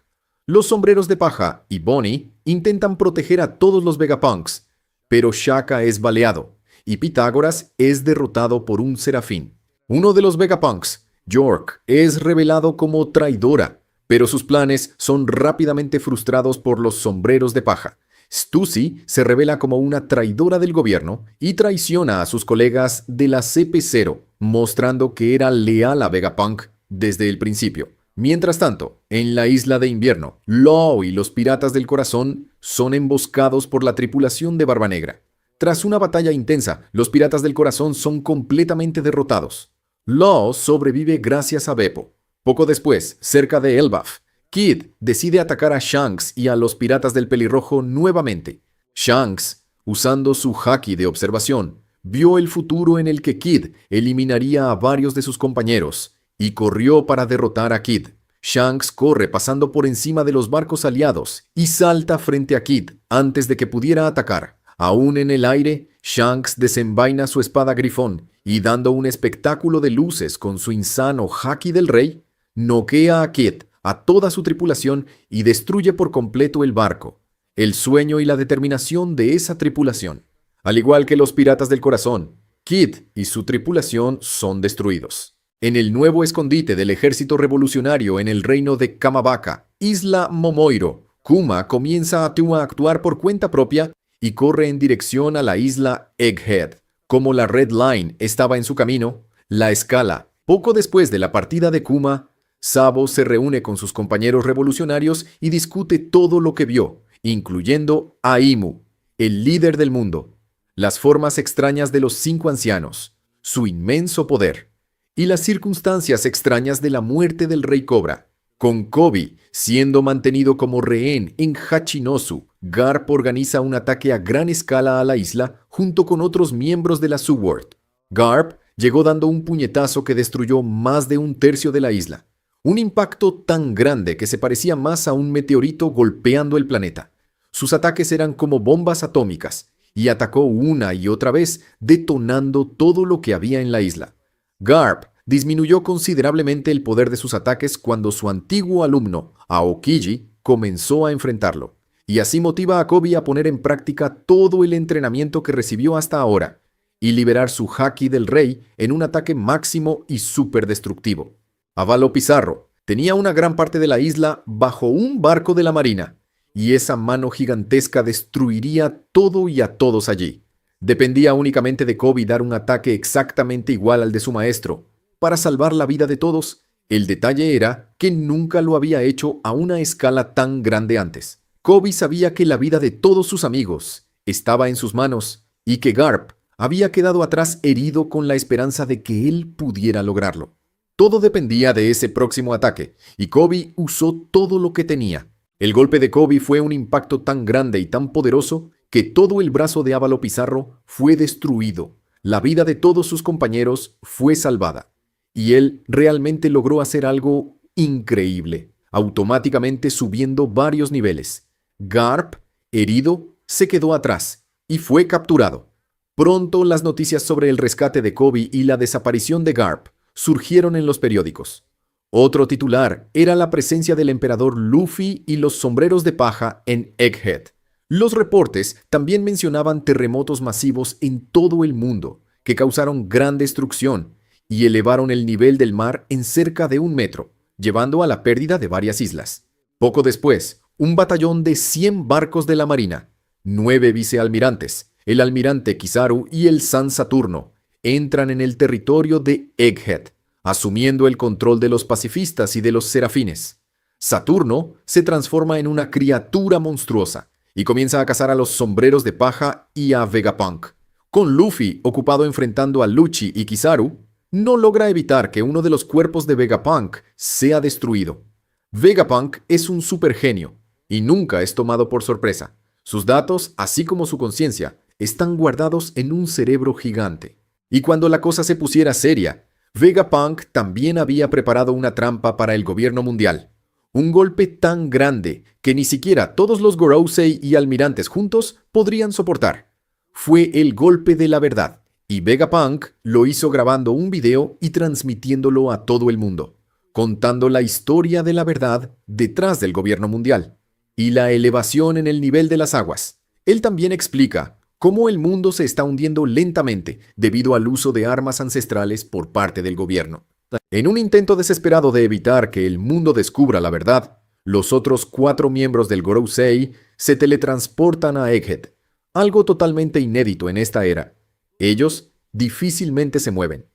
Los sombreros de paja y Bonnie intentan proteger a todos los Vegapunks, pero Shaka es baleado y Pitágoras es derrotado por un serafín. Uno de los Vegapunks, York, es revelado como traidora, pero sus planes son rápidamente frustrados por los sombreros de paja. Stussy se revela como una traidora del gobierno y traiciona a sus colegas de la CP0, mostrando que era leal a Vegapunk desde el principio. Mientras tanto, en la isla de invierno, Law y los piratas del corazón son emboscados por la tripulación de Barba Negra. Tras una batalla intensa, los piratas del corazón son completamente derrotados. Law sobrevive gracias a Beppo. Poco después, cerca de Elbaf, Kid decide atacar a Shanks y a los piratas del pelirrojo nuevamente. Shanks, usando su haki de observación, vio el futuro en el que Kid eliminaría a varios de sus compañeros y corrió para derrotar a Kid. Shanks corre pasando por encima de los barcos aliados y salta frente a Kid antes de que pudiera atacar. Aún en el aire, Shanks desenvaina su espada grifón y dando un espectáculo de luces con su insano haki del rey, noquea a Kid, a toda su tripulación y destruye por completo el barco, el sueño y la determinación de esa tripulación. Al igual que los Piratas del Corazón, Kid y su tripulación son destruidos. En el nuevo escondite del ejército revolucionario en el reino de Kamabaka, Isla Momoiro, Kuma comienza a actuar por cuenta propia y corre en dirección a la isla Egghead. Como la Red Line estaba en su camino, la escala. Poco después de la partida de Kuma, Sabo se reúne con sus compañeros revolucionarios y discute todo lo que vio, incluyendo a Imu, el líder del mundo, las formas extrañas de los 5 ancianos, su inmenso poder y las circunstancias extrañas de la muerte del Rey Cobra. Con Koby siendo mantenido como rehén en Hachinosu, Garp organiza un ataque a gran escala a la isla junto con otros miembros de la Subworld. Garp llegó dando un puñetazo que destruyó más de un tercio de la isla. Un impacto tan grande que se parecía más a un meteorito golpeando el planeta. Sus ataques eran como bombas atómicas y atacó una y otra vez, detonando todo lo que había en la isla. Garp disminuyó considerablemente el poder de sus ataques cuando su antiguo alumno, Aokiji, comenzó a enfrentarlo, y así motiva a Koby a poner en práctica todo el entrenamiento que recibió hasta ahora, y liberar su Haki del Rey en un ataque máximo y súper destructivo. Avalo Pizarro tenía una gran parte de la isla bajo un barco de la marina, y esa mano gigantesca destruiría todo y a todos allí. Dependía únicamente de Koby dar un ataque exactamente igual al de su maestro, para salvar la vida de todos. El detalle era que nunca lo había hecho a una escala tan grande antes. Koby sabía que la vida de todos sus amigos estaba en sus manos y que Garp había quedado atrás herido con la esperanza de que él pudiera lograrlo. Todo dependía de ese próximo ataque y Koby usó todo lo que tenía. El golpe de Koby fue un impacto tan grande y tan poderoso que todo el brazo de Avalo Pizarro fue destruido. La vida de todos sus compañeros fue salvada. Y él realmente logró hacer algo increíble, automáticamente subiendo varios niveles. Garp, herido, se quedó atrás y fue capturado. Pronto las noticias sobre el rescate de Koby y la desaparición de Garp surgieron en los periódicos. Otro titular era la presencia del emperador Luffy y los sombreros de paja en Egghead. Los reportes también mencionaban terremotos masivos en todo el mundo que causaron gran destrucción y elevaron el nivel del mar en cerca de 1 metro, llevando a la pérdida de varias islas. Poco después, un batallón de 100 barcos de la marina, 9 vicealmirantes, el almirante Kizaru y el San Saturno, entran en el territorio de Egghead, asumiendo el control de los pacifistas y de los serafines. Saturno se transforma en una criatura monstruosa y comienza a cazar a los sombreros de paja y a Vegapunk. Con Luffy ocupado enfrentando a Lucci y Kizaru, no logra evitar que uno de los cuerpos de Vegapunk sea destruido. Vegapunk es un supergenio y nunca es tomado por sorpresa. Sus datos, así como su conciencia, están guardados en un cerebro gigante. Y cuando la cosa se pusiera seria, Vegapunk también había preparado una trampa para el gobierno mundial. Un golpe tan grande que ni siquiera todos los Gorosei y almirantes juntos podrían soportar. Fue el golpe de la verdad. Y Vegapunk lo hizo grabando un video y transmitiéndolo a todo el mundo, contando la historia de la verdad detrás del gobierno mundial y la elevación en el nivel de las aguas. Él también explica cómo el mundo se está hundiendo lentamente debido al uso de armas ancestrales por parte del gobierno. En un intento desesperado de evitar que el mundo descubra la verdad, los otros 4 miembros del Gorosei se teletransportan a Egghead, algo totalmente inédito en esta era. Ellos difícilmente se mueven,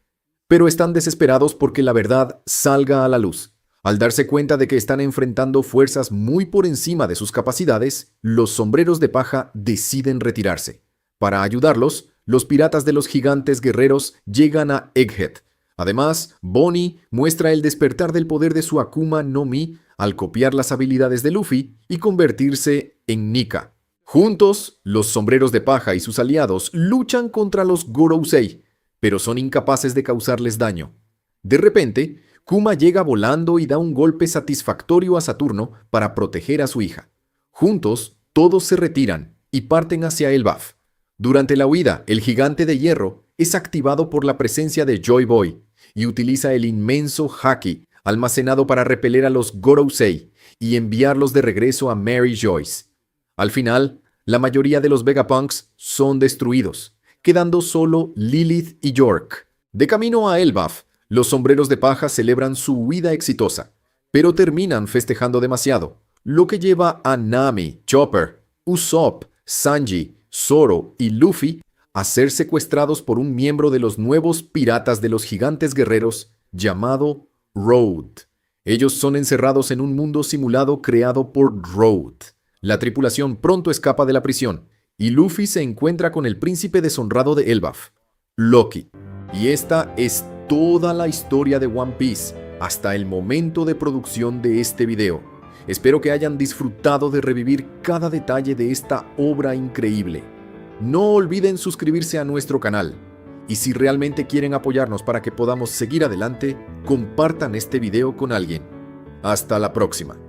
pero están desesperados porque la verdad salga a la luz. Al darse cuenta de que están enfrentando fuerzas muy por encima de sus capacidades, los sombreros de paja deciden retirarse. Para ayudarlos, los piratas de los gigantes guerreros llegan a Egghead. Además, Bonnie muestra el despertar del poder de su Akuma no Mi al copiar las habilidades de Luffy y convertirse en Nika. Juntos, los sombreros de paja y sus aliados luchan contra los Gorosei, pero son incapaces de causarles daño. De repente, Kuma llega volando y da un golpe satisfactorio a Saturno para proteger a su hija. Juntos, todos se retiran y parten hacia el BAF. Durante la huida, el gigante de hierro es activado por la presencia de Joy Boy y utiliza el inmenso Haki almacenado para repeler a los Gorosei y enviarlos de regreso a Mary Joyce. Al final, La mayoría de los Vegapunks son destruidos, quedando solo Lilith y York. De camino a Elbaf, los sombreros de paja celebran su huida exitosa, pero terminan festejando demasiado, lo que lleva a Nami, Chopper, Usopp, Sanji, Zoro y Luffy a ser secuestrados por un miembro de los nuevos piratas de los gigantes guerreros llamado Road. Ellos son encerrados en un mundo simulado creado por Road. La tripulación pronto escapa de la prisión y Luffy se encuentra con el príncipe deshonrado de Elbaf, Loki. Y esta es toda la historia de One Piece hasta el momento de producción de este video. Espero que hayan disfrutado de revivir cada detalle de esta obra increíble. No olviden suscribirse a nuestro canal. Y si realmente quieren apoyarnos para que podamos seguir adelante, compartan este video con alguien. Hasta la próxima.